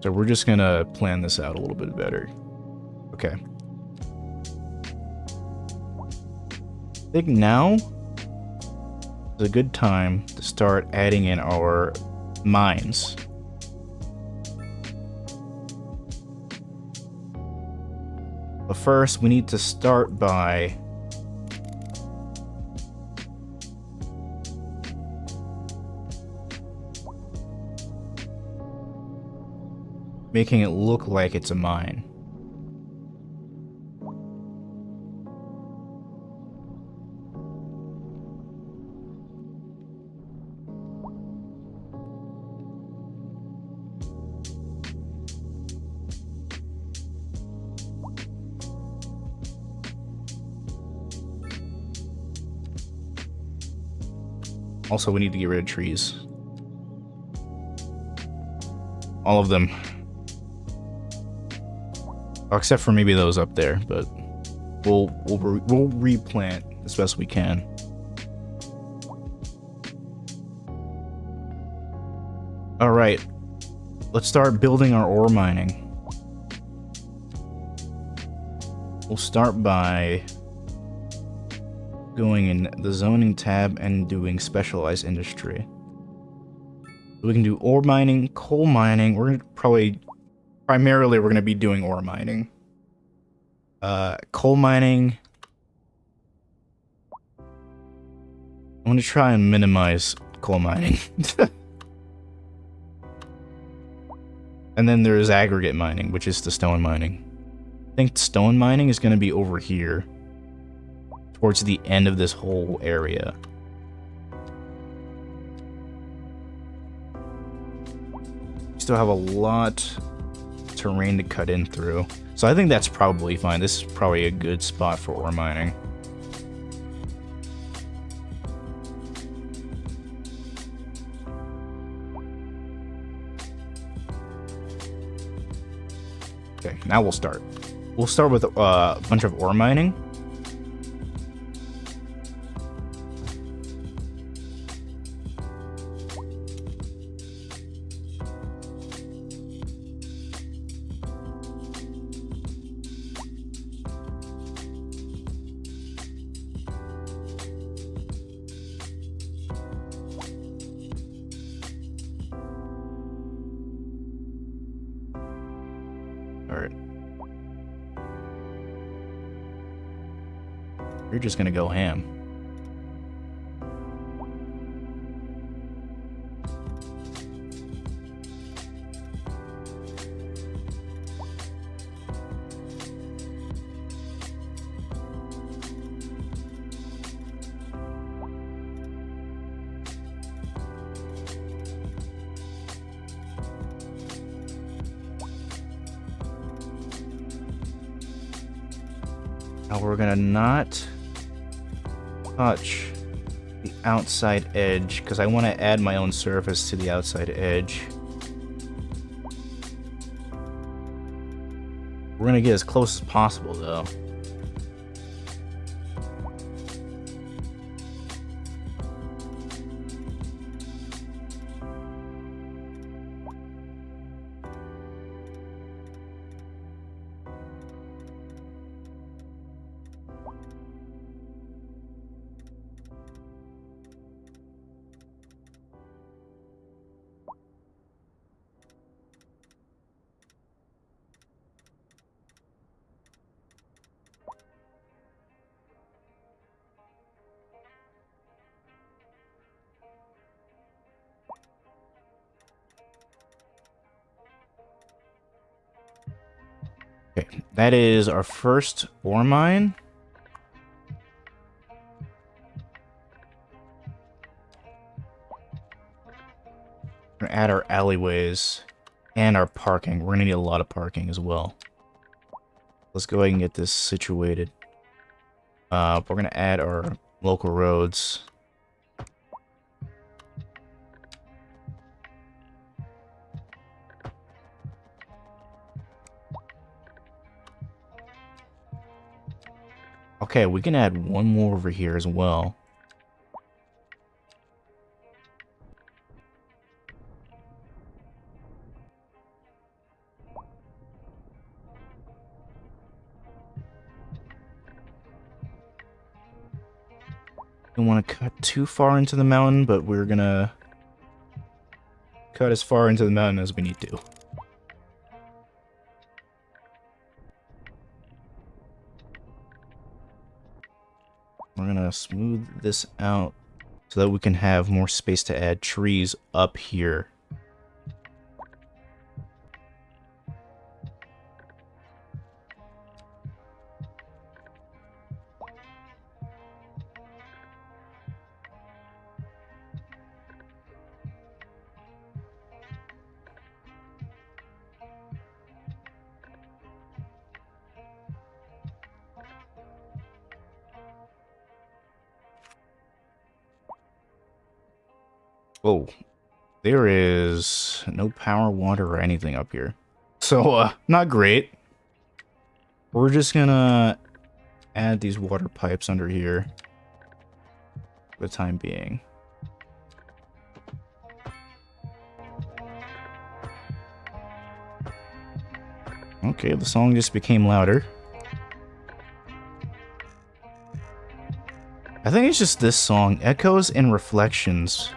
So we're just gonna plan this out a little bit better. Okay. I think now is a good time to start adding in our mines. But first, we need to start by making it look like it's a mine. Also, we need to get rid of trees. All of them. Except for maybe those up there, but we'll replant as best we can. All right, let's start building our ore mining. We'll start by going in the zoning tab and doing specialized industry. We can do ore mining, coal mining. We're gonna primarily we're gonna be doing ore mining. Coal mining. I'm gonna try and minimize coal mining. And then there's aggregate mining, which is the stone mining. I think stone mining is gonna be over here, towards the end of this whole area. Still have a lot of terrain to cut in through. So I think that's probably fine. This is probably a good spot for ore mining. Okay, now we'll start. We'll start with a bunch of ore mining. You're just gonna go ham. Now we're gonna not touch the outside edge because I want to add my own surface to the outside edge. We're gonna get as close as possible though. Okay, that is our first ore mine. We're gonna add our alleyways and our parking. We're gonna need a lot of parking as well. Let's go ahead and get this situated. We're gonna add our local roads. Okay, we can add one more over here as well. Don't want to cut too far into the mountain, but we're gonna cut as far into the mountain as we need to. We're gonna smooth this out so that we can have more space to add trees up here. Whoa, there is no power, water, or anything up here. So, not great. We're just gonna add these water pipes under here for the time being. Okay, the song just became louder. I think it's just this song, Echoes and Reflections.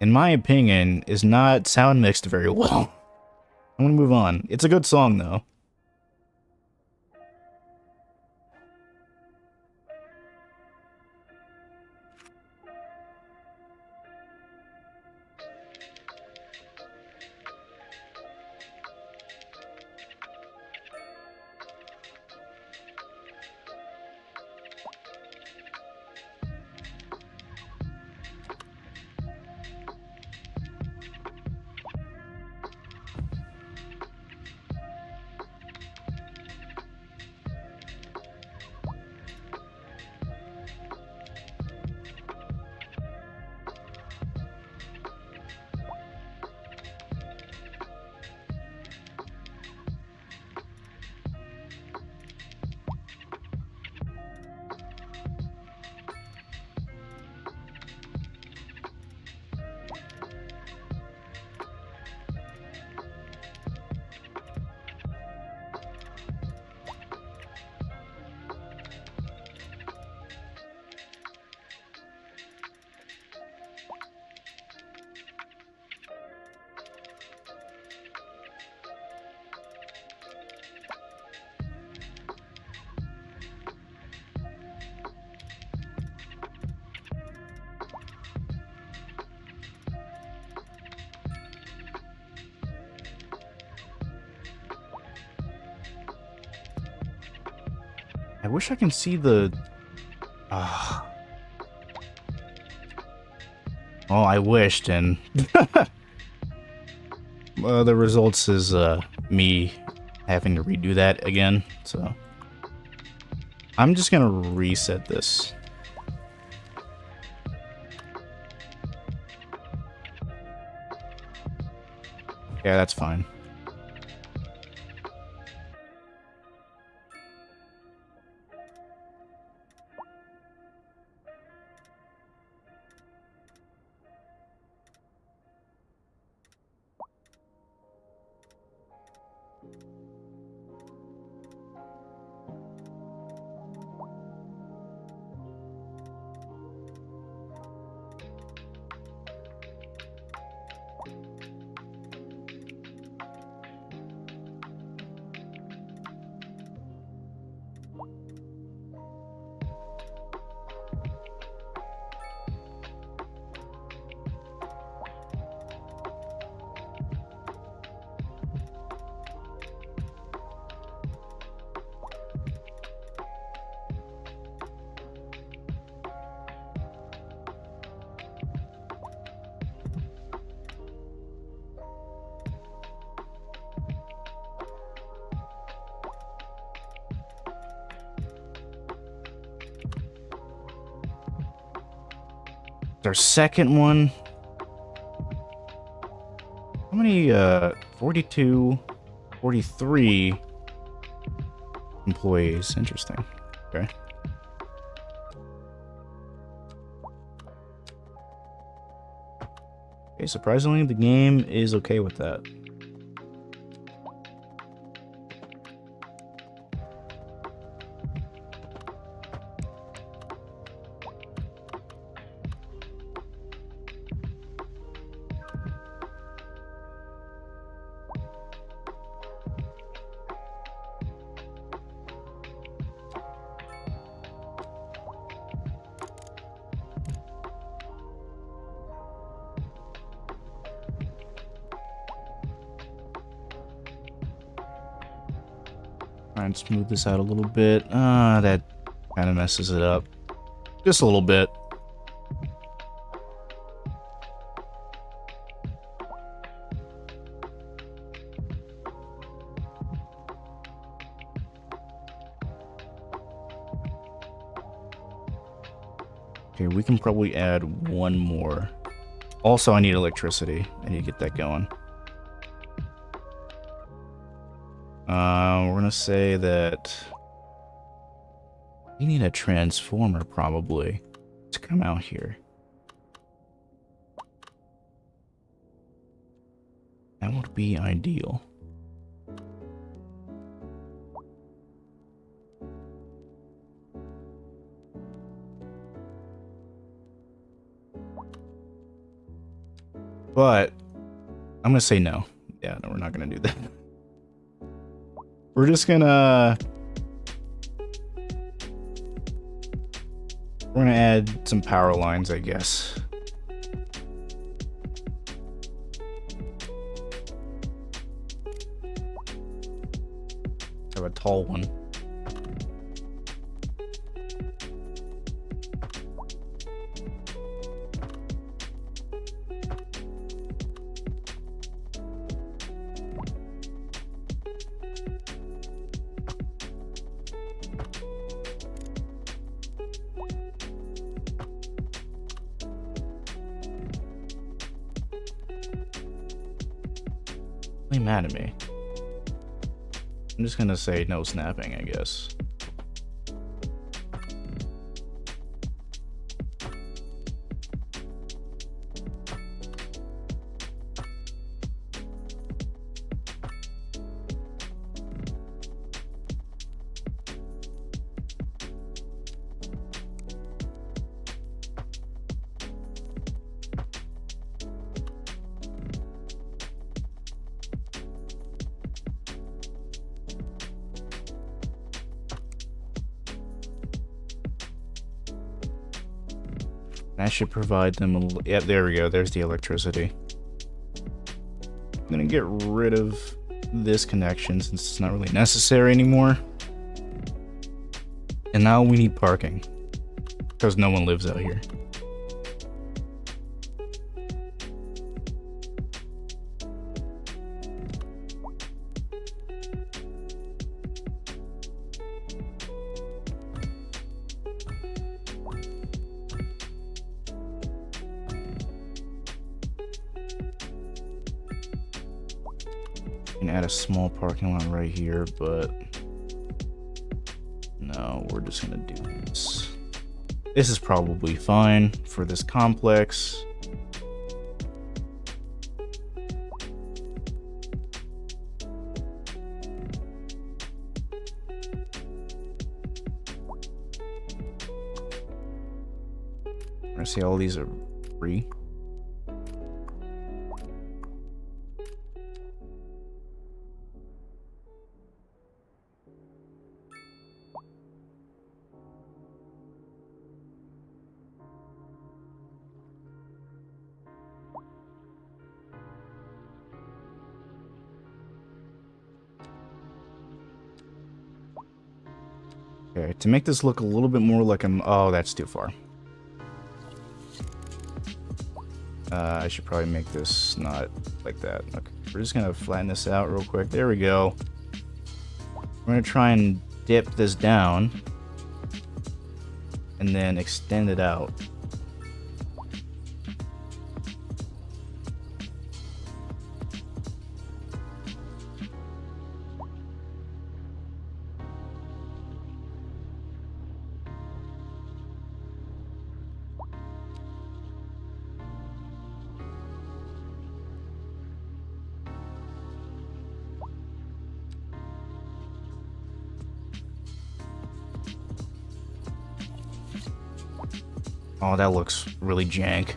In my opinion, is not sound mixed very well. I'm gonna move on. It's a good song though. I wish I can see the... Oh, I wished, and... the results is me having to redo that again, so I'm just gonna reset this. Yeah, that's fine. Our second one. How many, 42, 43 employees. Interesting. Okay. Okay, surprisingly, the game is okay with that. Try and smooth this out a little bit. That kind of messes it up. Just a little bit. Okay, we can probably add one more. Also, I need electricity. I need to get that going. We're gonna say that we need a transformer probably to come out here. That would be ideal. But I'm gonna say no. Yeah, no, we're not gonna do that. We're just gonna... We're gonna add some power lines, I guess. Have a tall one. Mad at me. I'm just gonna say no snapping, I guess. I should provide them a little... Yep, there we go. There's the electricity. I'm gonna get rid of this connection since it's not really necessary anymore. And now we need parking. Because no one lives out here. can add a small parking lot right here, but no, we're just gonna do this. This is probably fine for this complex. I see all these are free. Okay, to make this look a little bit more like oh, that's too far. I should probably make this not like that. Okay, we're just gonna flatten this out real quick. There we go. We're gonna try and dip this down and then extend it out. Oh, that looks really jank.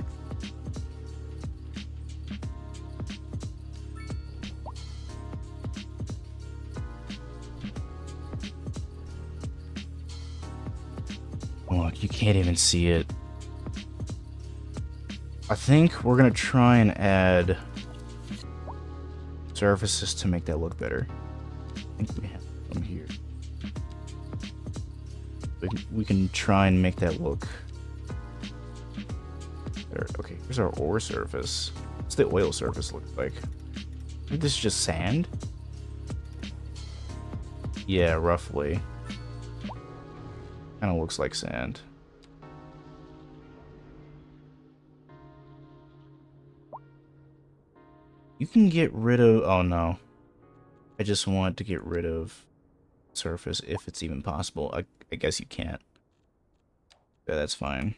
Look, you can't even see it. I think we're gonna try and add surfaces to make that look better. I think we have them here. We can try and make that look better. Okay, here's our ore surface. What's the oil surface look like? Maybe this is just sand? Yeah, roughly. Kind of looks like sand. You can get rid of... Oh, no. I just want to get rid of surface if it's even possible. I guess you can't. Yeah, that's fine.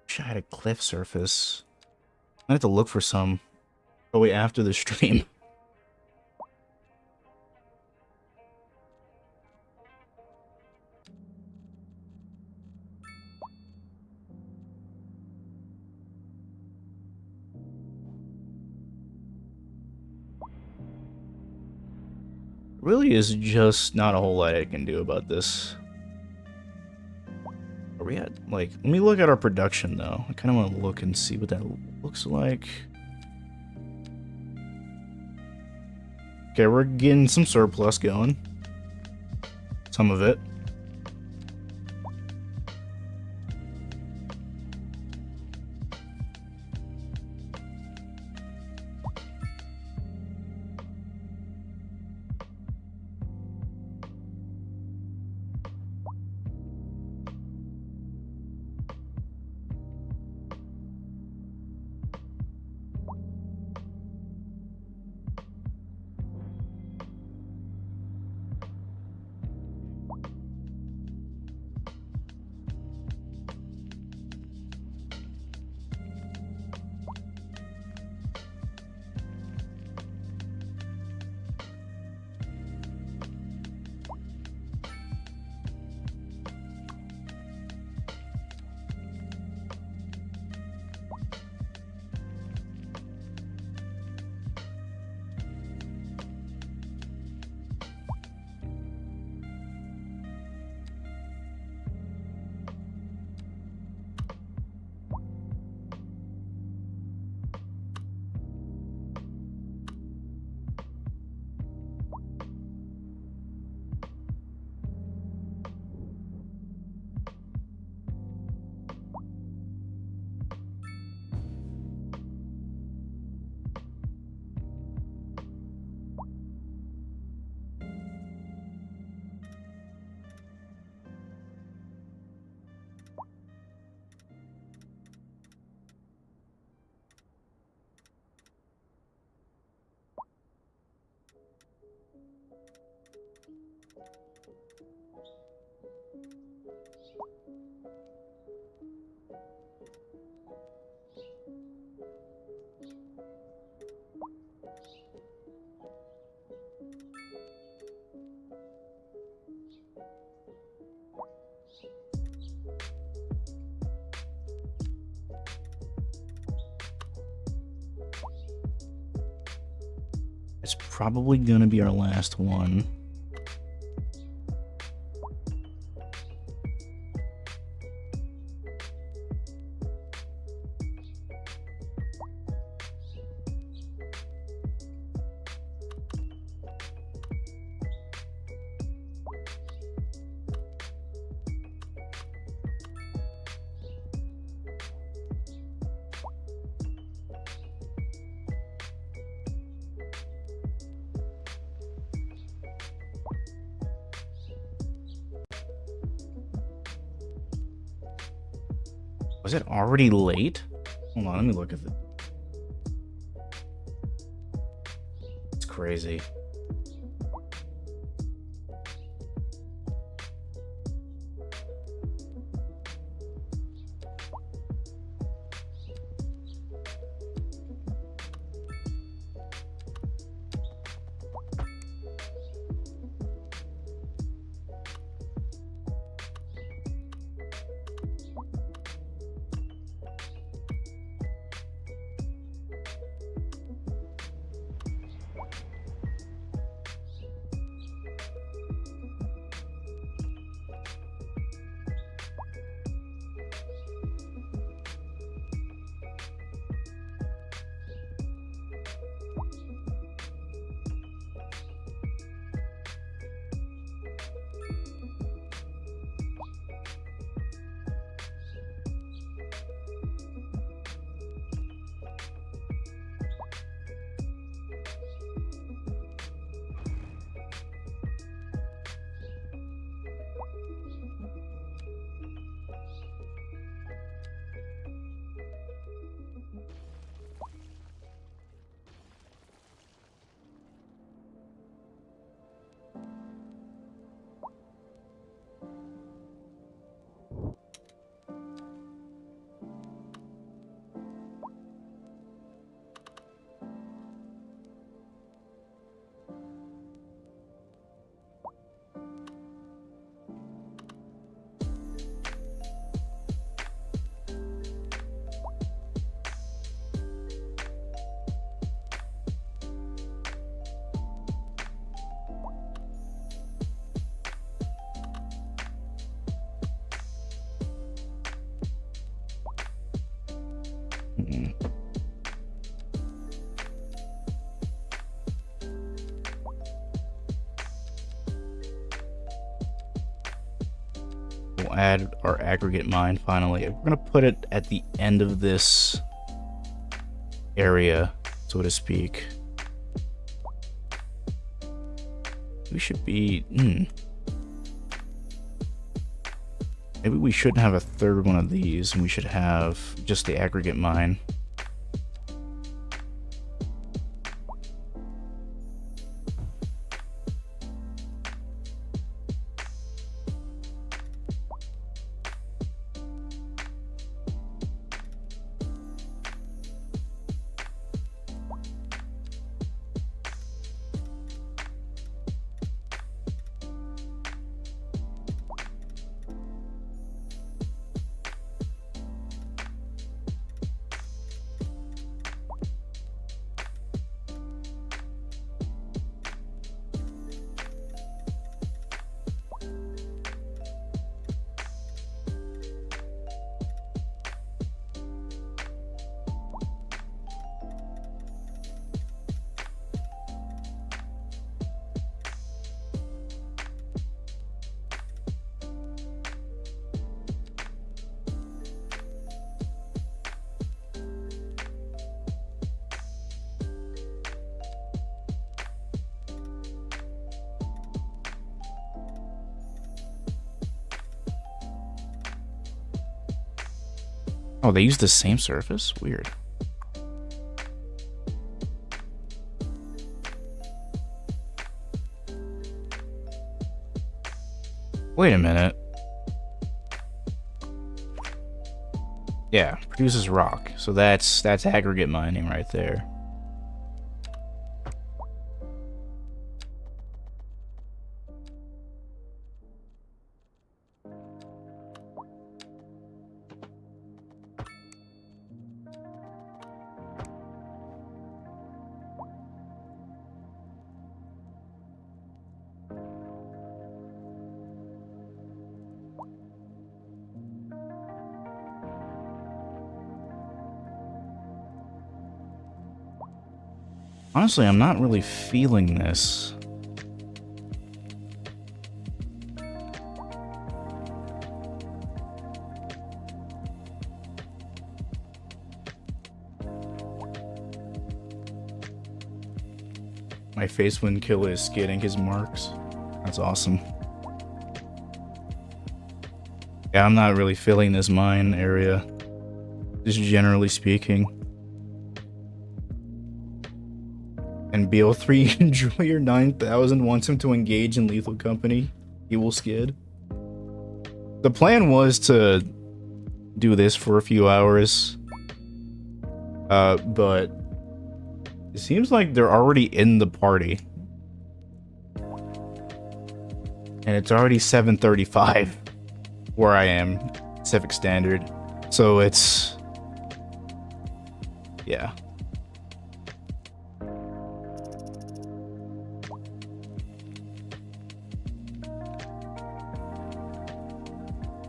Wish I had a cliff surface. I have to look for some probably after the stream. Really is just not a whole lot I can do about this. Are we at, like, let me look at our production though. I kind of want to look and see what that looks like. Okay, we're getting some surplus going. Some of it. It's probably gonna be our last one. Was it already late? Hold on, let me look at it. It's crazy. We'll add our aggregate mine finally. We're gonna put it at the end of this area, so to speak. We should be... Maybe we shouldn't have a third one of these, and we should have just the aggregate mine. Oh, they use the same surface? Weird. Wait a minute. Yeah, produces rock. So that's aggregate mining right there. Honestly, I'm not really feeling this. My face wind killer is getting his marks. That's awesome. Yeah, I'm not really feeling this mine area, just generally speaking. And BO3, enjoy your 9,000, wants him to engage in lethal company. He will skid. The plan was to do this for a few hours. But it seems like they're already in the party. And it's already 7:35 where I am, Pacific Standard. So it's... yeah.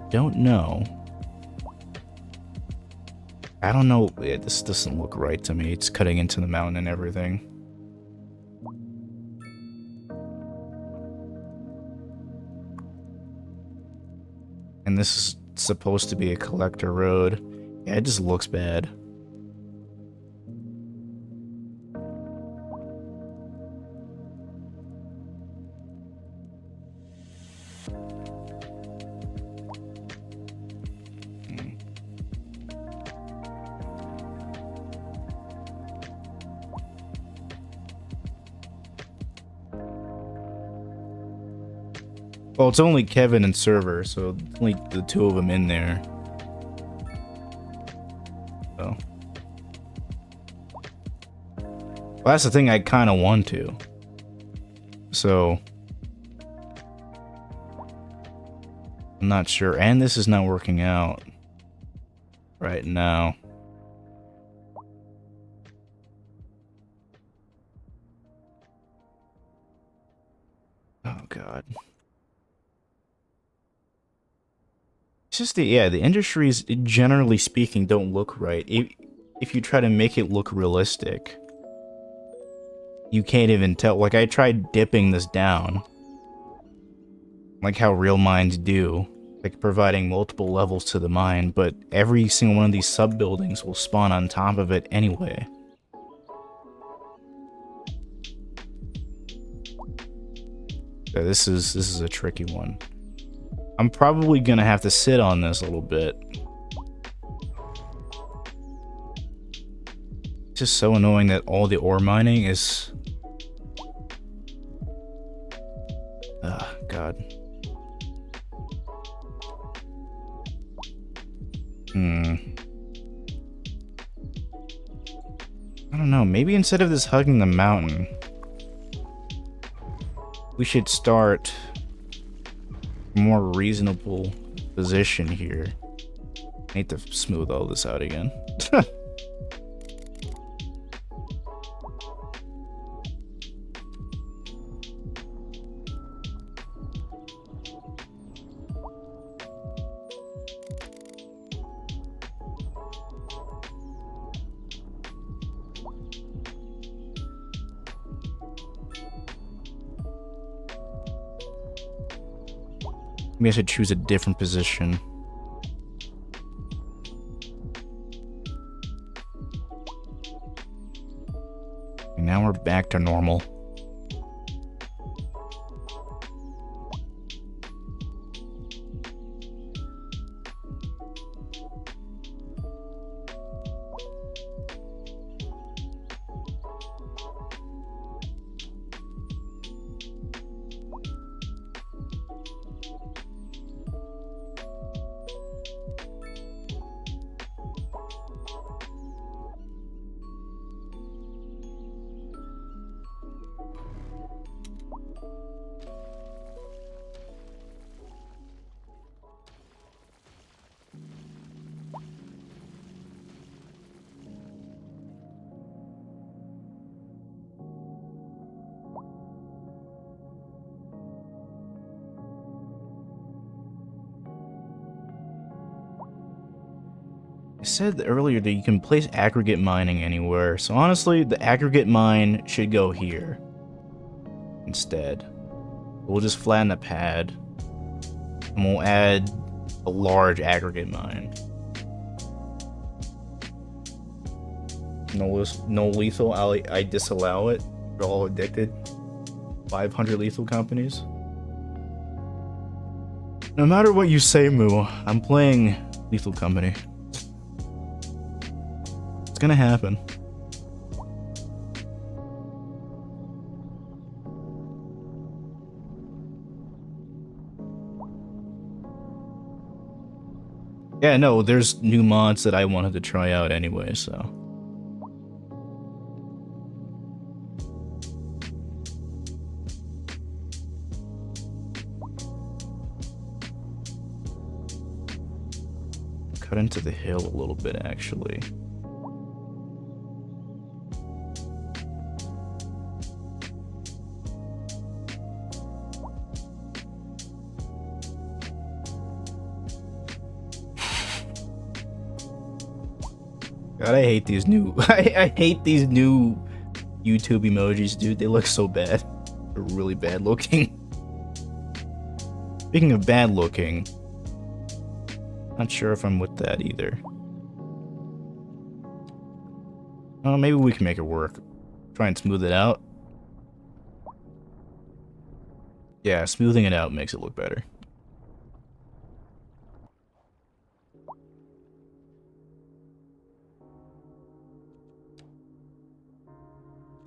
Don't know. I don't know. Yeah, this doesn't look right to me. It's cutting into the mountain and everything. And this is supposed to be a collector road. Yeah, it just looks bad. Well, it's only Kevin and Server, so only the two of them in there. So. Well, that's the thing I kind of want to. So. I'm not sure. And this is not working out right now. Oh, God. It's just the industries, generally speaking, don't look right. If you try to make it look realistic, you can't even tell. Like, I tried dipping this down, like how real mines do, like providing multiple levels to the mine, but every single one of these sub-buildings will spawn on top of it anyway. So this is a tricky one. I'm probably gonna have to sit on this a little bit. It's just so annoying that all the ore mining is... God. I don't know, maybe instead of this hugging the mountain, we should start a more reasonable position here. I need to smooth all this out again. Maybe I should choose a different position. And now we're back to normal. said earlier that you can place aggregate mining anywhere, so honestly, the aggregate mine should go here instead. We'll just flatten the pad, and we'll add a large aggregate mine. No lethal, I disallow it. We're all addicted. 500 lethal companies. No matter what you say, Moo, I'm playing Lethal Company. It's gonna happen. Yeah, no, there's new mods that I wanted to try out anyway, so. Cut into the hill a little bit, actually. God, I hate these new I hate these new YouTube emojis, dude. They look so bad. They're really bad looking. Speaking of bad looking, not sure if I'm with that either. Oh, maybe we can make it work. Try and smooth it out. Yeah, smoothing it out makes it look better.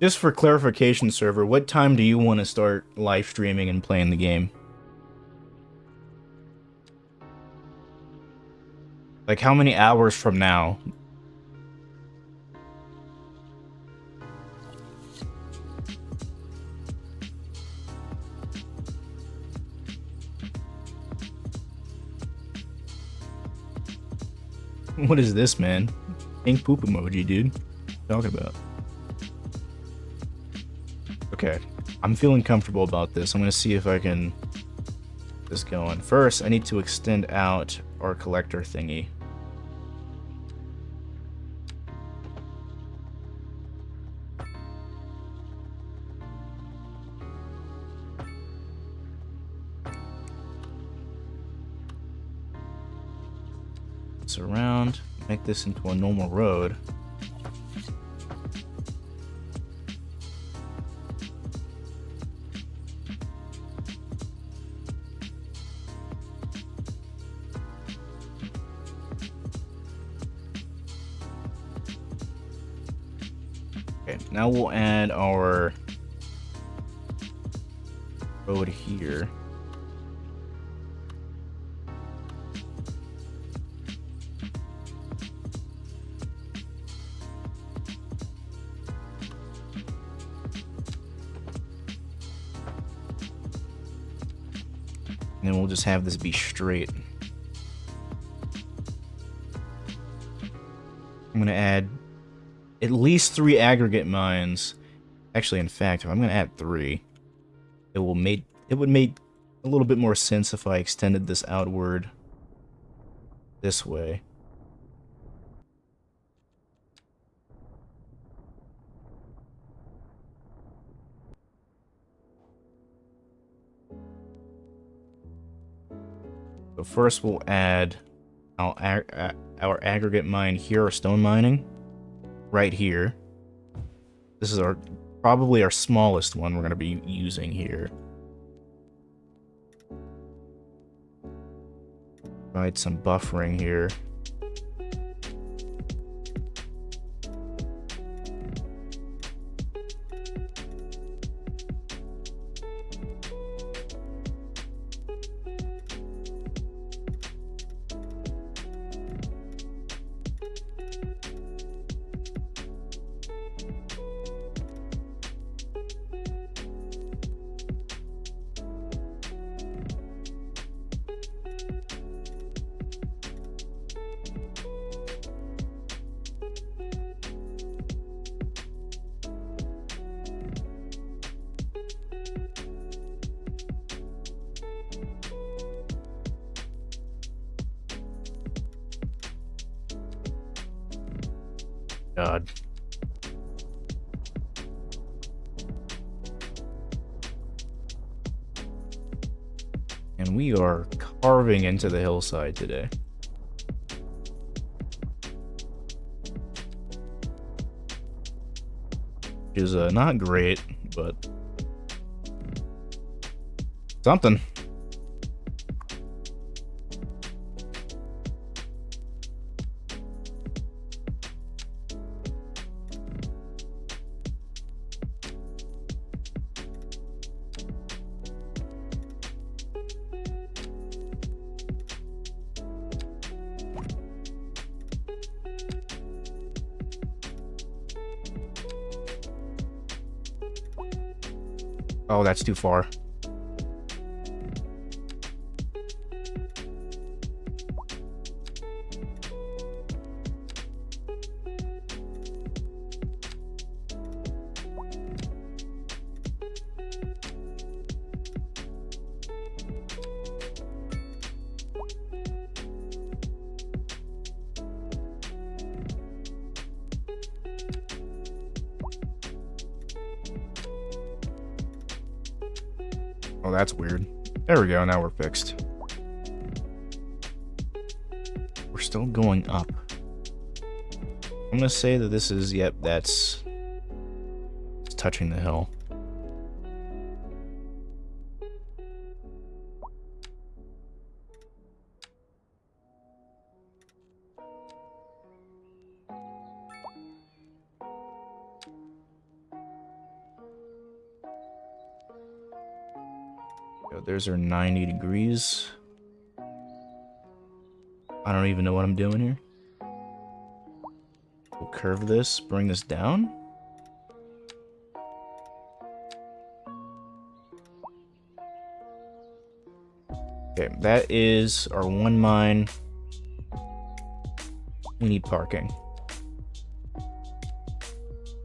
Just for clarification, server, what time do you want to start live streaming and playing the game? Like, how many hours from now? What is this, man? Pink poop emoji, dude. What are you talking about? Okay, I'm feeling comfortable about this. I'm gonna see if I can get this going. First, I need to extend out our collector thingy. This around, make this into a normal road. Now we'll add our road here. And then we'll just have this be straight. I'm gonna add at least 3 aggregate mines. Actually, in fact, if I'm gonna add 3, it would make a little bit more sense if I extended this outward this way. So first we'll add our aggregate mine here, or stone mining. Right here. This is probably our smallest one we're going to be using here. Provide some buffering here. God. And we are carving into the hillside today. Which is not great, but something. Oh, that's too far. Oh, that's weird. There we go, now we're fixed. We're still going up. I'm gonna say that this is, yep, it's touching the hill. There's our 90 degrees. I don't even know what I'm doing here. We'll curve this, bring this down. Okay, that is our one mine. We need parking.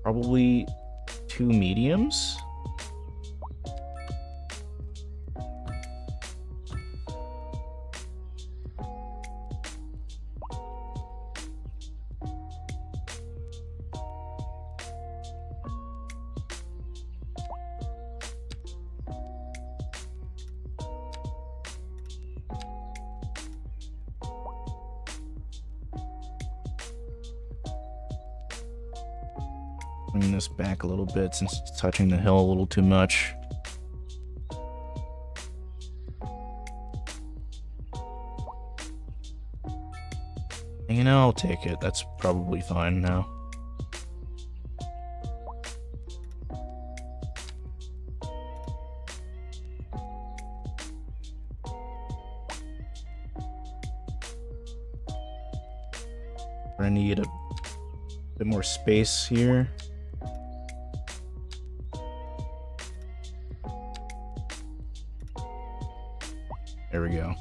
Probably 2 mediums. Bring this back a little bit since it's touching the hill a little too much. You know, I'll take it. That's probably fine now. We're gonna need a bit more space here. There we go.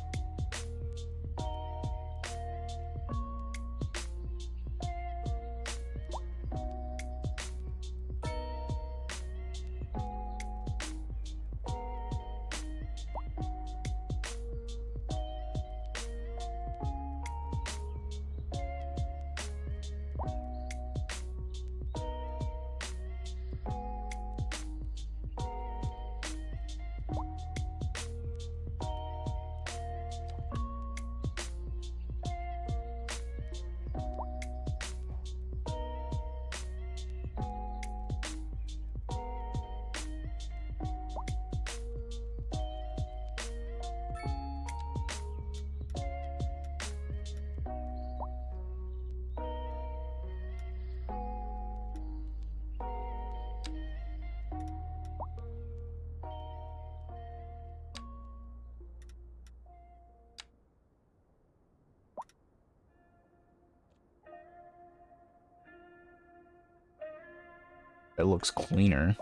It looks cleaner.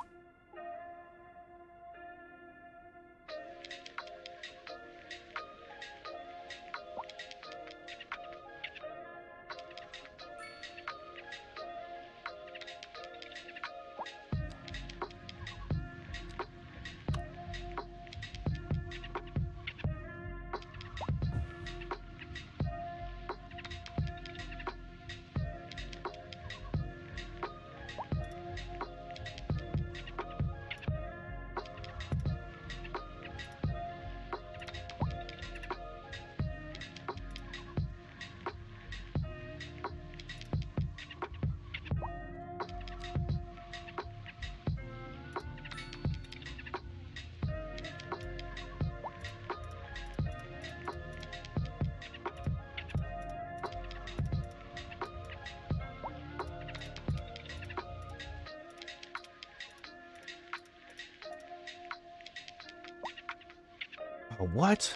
A what?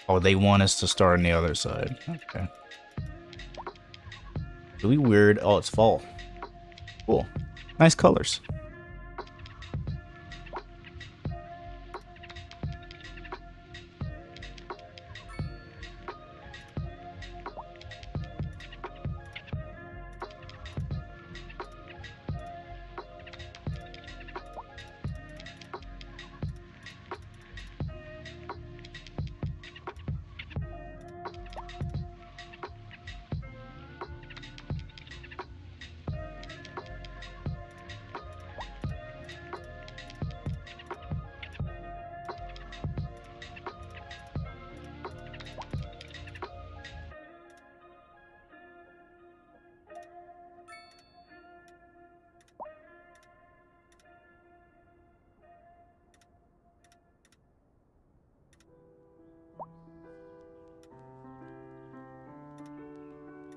Oh, they want us to start on the other side. Okay. Really weird. Oh, it's fall. Cool. Nice colors.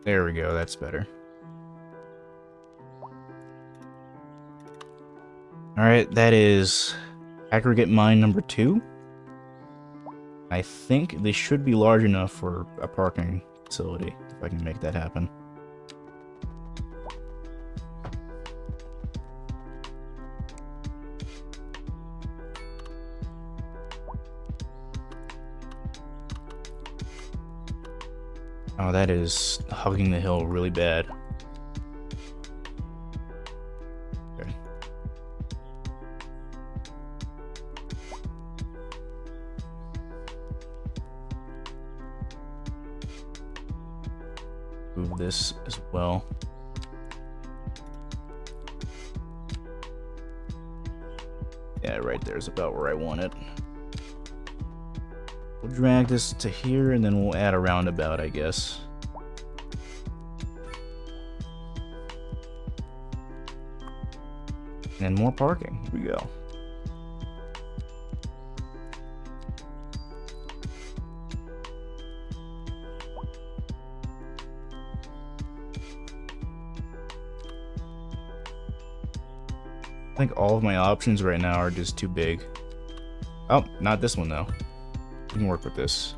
There we go, that's better. Alright, that is aggregate mine number 2. I think they should be large enough for a parking facility, if I can make that happen. Oh, that is hugging the hill really bad. Okay. Move this as well. Yeah, right there's about where I want it. We'll drag this to here, and then we'll add a roundabout, I guess. And more parking. Here we go. I think all of my options right now are just too big. Oh, not this one though. We can work with this.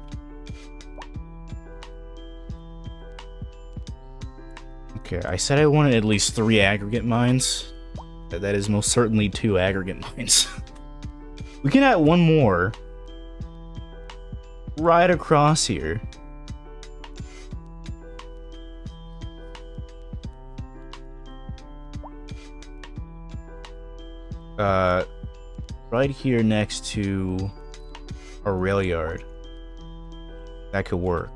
Okay, I said I wanted at least 3 aggregate mines. That is most certainly 2 aggregate mines. We can add one more right across here. Right here next to a rail yard. That could work.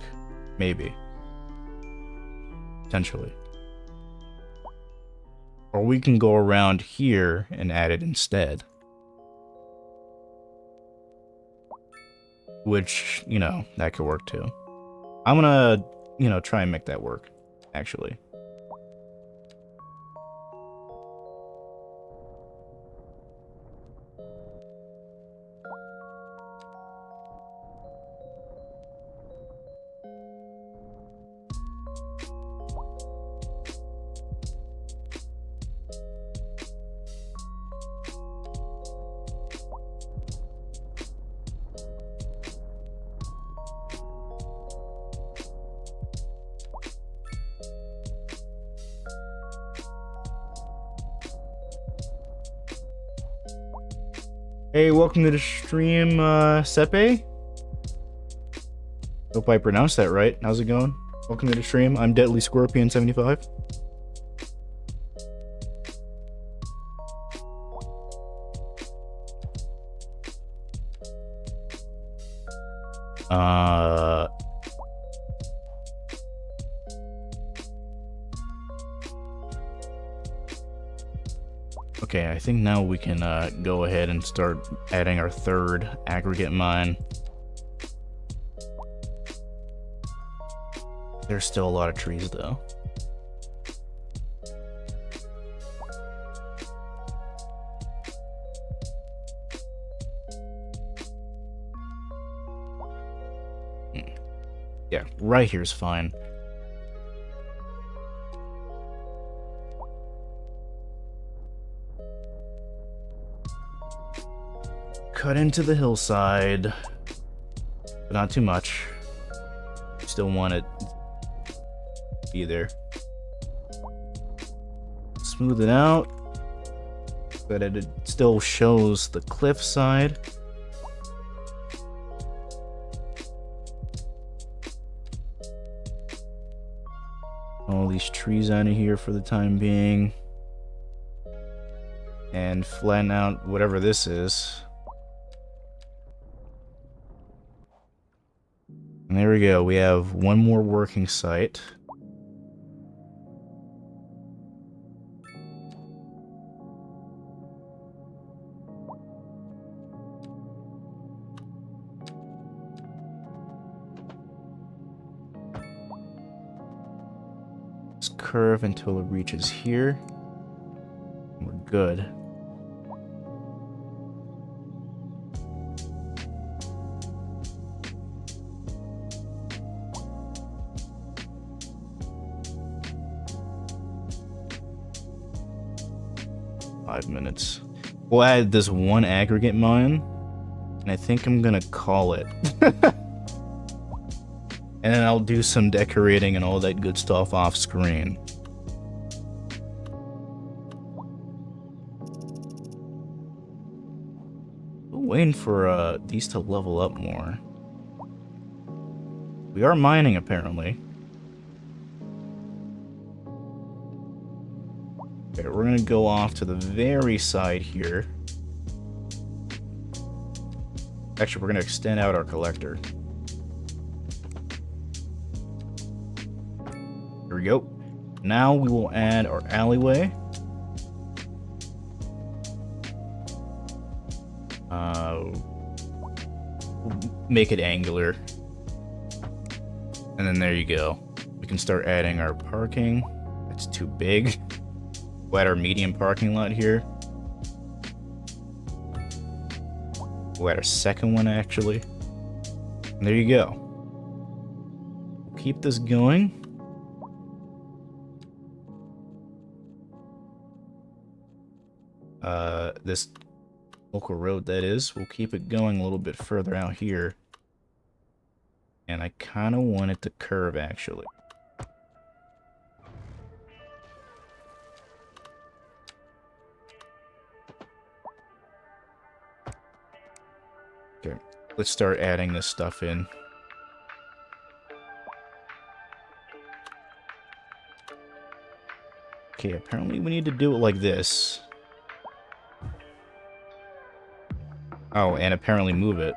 Maybe. Potentially. Or we can go around here and add it instead. Which, you know, that could work too. I'm gonna, you know, try and make that work, actually. Hey, welcome to the stream, Sepe. Hope I pronounced that right. How's it going? Welcome to the stream. I'm Deadly Scorpion 75. Okay, I think now we can go ahead and start adding our 3rd aggregate mine. There's still a lot of trees though. Yeah, right here's fine. cut into the hillside, but not too much. Still want it to be there. Smooth it out, but it still shows the cliff side. All these trees out of here for the time being. And flatten out whatever this is. And there we go, we have one more working site. Just curve until it reaches here. We're good. Minutes. We'll add this one aggregate mine, and I think I'm gonna call it. And then I'll do some decorating and all that good stuff off screen. Still waiting for these to level up more. We are mining apparently. Okay, we're gonna go off to the very side here. Actually, we're gonna extend out our collector. Here we go. Now we will add our alleyway. Make it angular. And then there you go. We can start adding our parking. It's too big. We'll add our medium parking lot here. We'll add our second one, actually. And there you go. We'll keep this going. This local road, that is. We'll keep it going a little bit further out here. And I kind of want it to curve, actually. Okay, let's start adding this stuff in. Okay, apparently we need to do it like this. Oh, and apparently move it.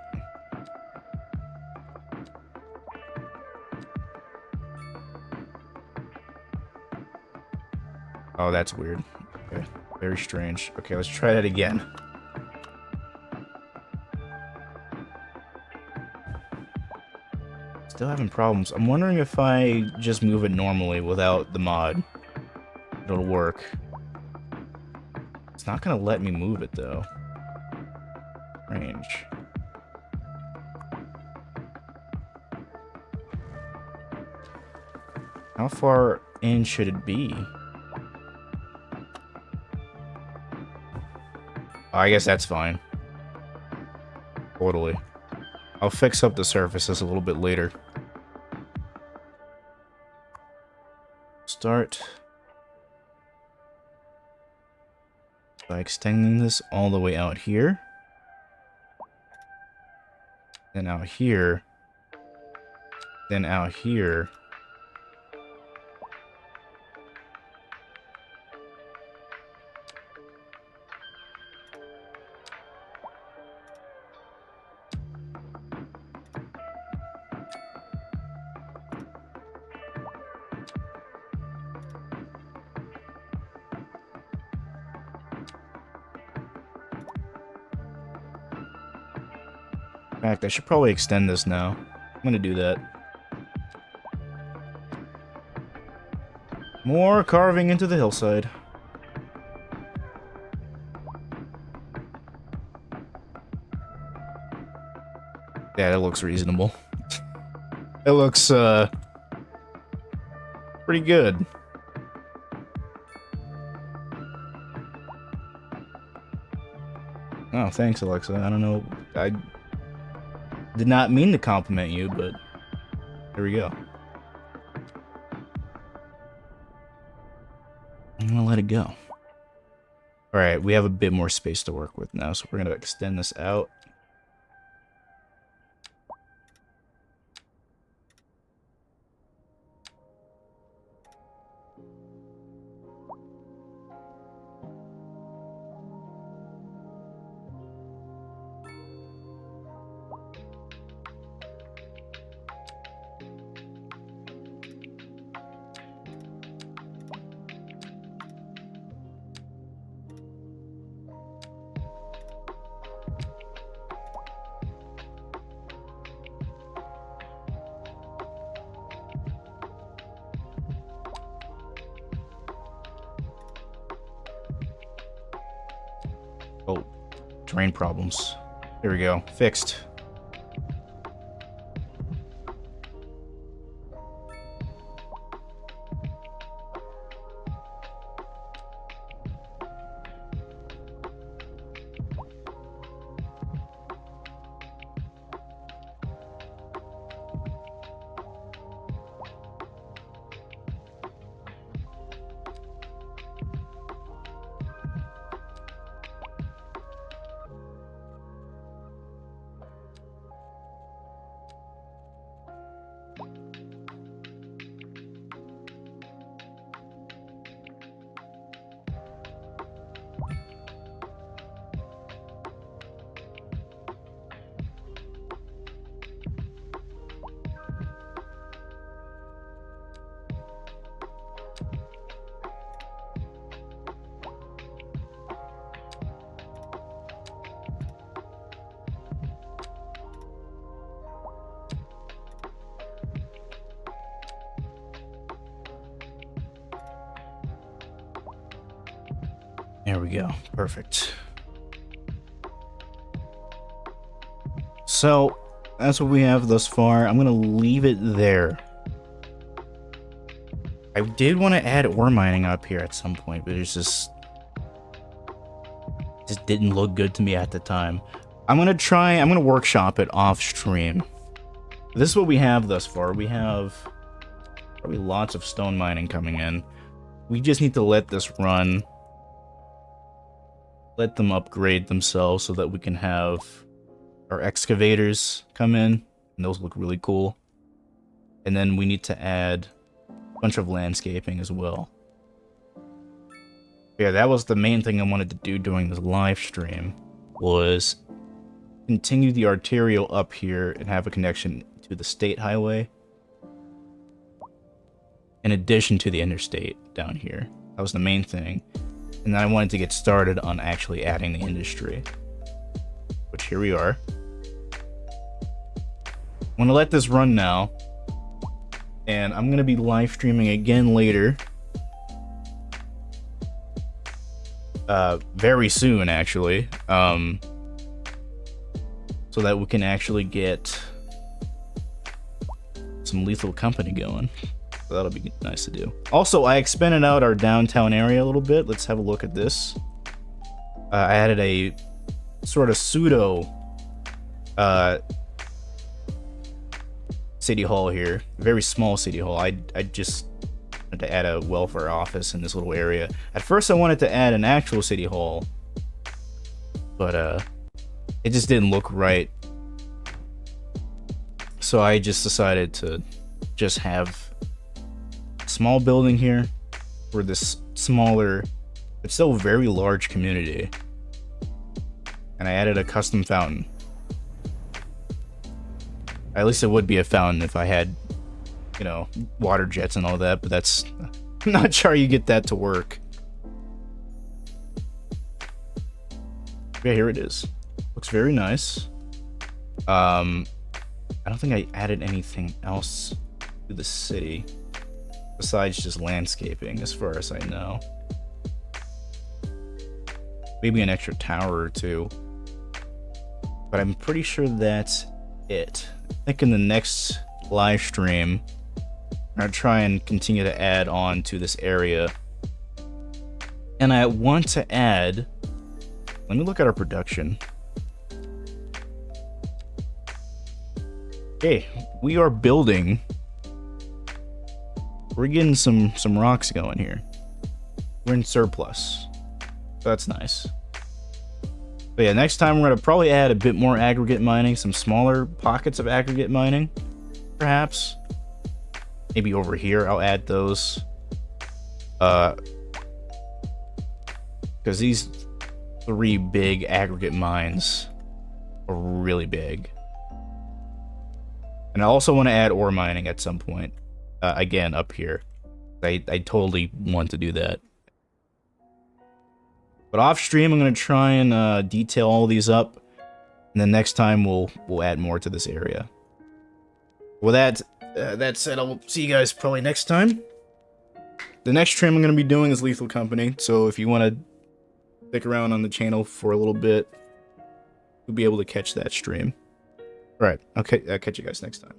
Oh, that's weird. Okay, very strange. Okay, let's try that again. Still having problems. I'm wondering if I just move it normally without the mod, it'll work. It's not gonna let me move it though. Strange. How far in should it be? Oh, I guess that's fine. Totally. I'll fix up the surfaces a little bit later. Start by extending this all the way out here. Then out here. Then out here. In fact, I should probably extend this now. I'm gonna do that. More carving into the hillside. Yeah, that looks reasonable. It looks, pretty good. Oh, thanks, Alexa. I don't know. I did not mean to compliment you, but there we go. I'm gonna let it go. Alright, we have a bit more space to work with now, so we're gonna extend this out. Oh, terrain problems. There we go. Fixed. There we go. Perfect. So, that's what we have thus far. I'm going to leave it there. I did want to add ore mining up here at some point, but it's just didn't look good to me at the time. I'm going to workshop it off stream. This is what we have thus far. We have probably lots of stone mining coming in. We just need to let this run. Let them upgrade themselves so that we can have our excavators come in, and those look really cool. And then we need to add a bunch of landscaping as well. Yeah, that was the main thing I wanted to do during this live stream, was continue the arterial up here and have a connection to the state highway, in addition to the interstate down here. That was the main thing. And then I wanted to get started on actually adding the industry, which here we are. I'm going to let this run now, and I'm going to be live streaming again later. Very soon, actually. So that we can actually get some lethal company going. So that'll be nice to do. Also, I expanded out our downtown area a little bit. Let's have a look at this. I added a sort of pseudo city hall here. Very small city hall. I just wanted to add a welfare office in this little area. At first I wanted to add an actual city hall, but it just didn't look right. So I just decided to just have small building here for this smaller but still very large community, and I added a custom fountain. At least it would be a fountain if I had, you know, water jets and all that, but that's I'm not sure you get that to work. Yeah, here it is. Looks very nice. I don't think I added anything else to the city besides just landscaping, as far as I know. Maybe an extra tower or two, but I'm pretty sure that's it. I think in the next live stream, I'm gonna try and continue to add on to this area, and I want to add Let me look at our production. Okay, we are building. We're getting some rocks going here. We're in surplus. So that's nice. But yeah, next time we're gonna probably add a bit more aggregate mining, some smaller pockets of aggregate mining, perhaps. Maybe over here I'll add those. Because these 3 big aggregate mines are really big. And I also want to add ore mining at some point. Again, up here. I totally want to do that. But off stream, I'm going to try and detail all these up. And then next time, we'll add more to this area. With that said, I'll see you guys probably next time. The next stream I'm going to be doing is Lethal Company. So if you want to stick around on the channel for a little bit, you'll be able to catch that stream. Alright, okay, I'll catch you guys next time.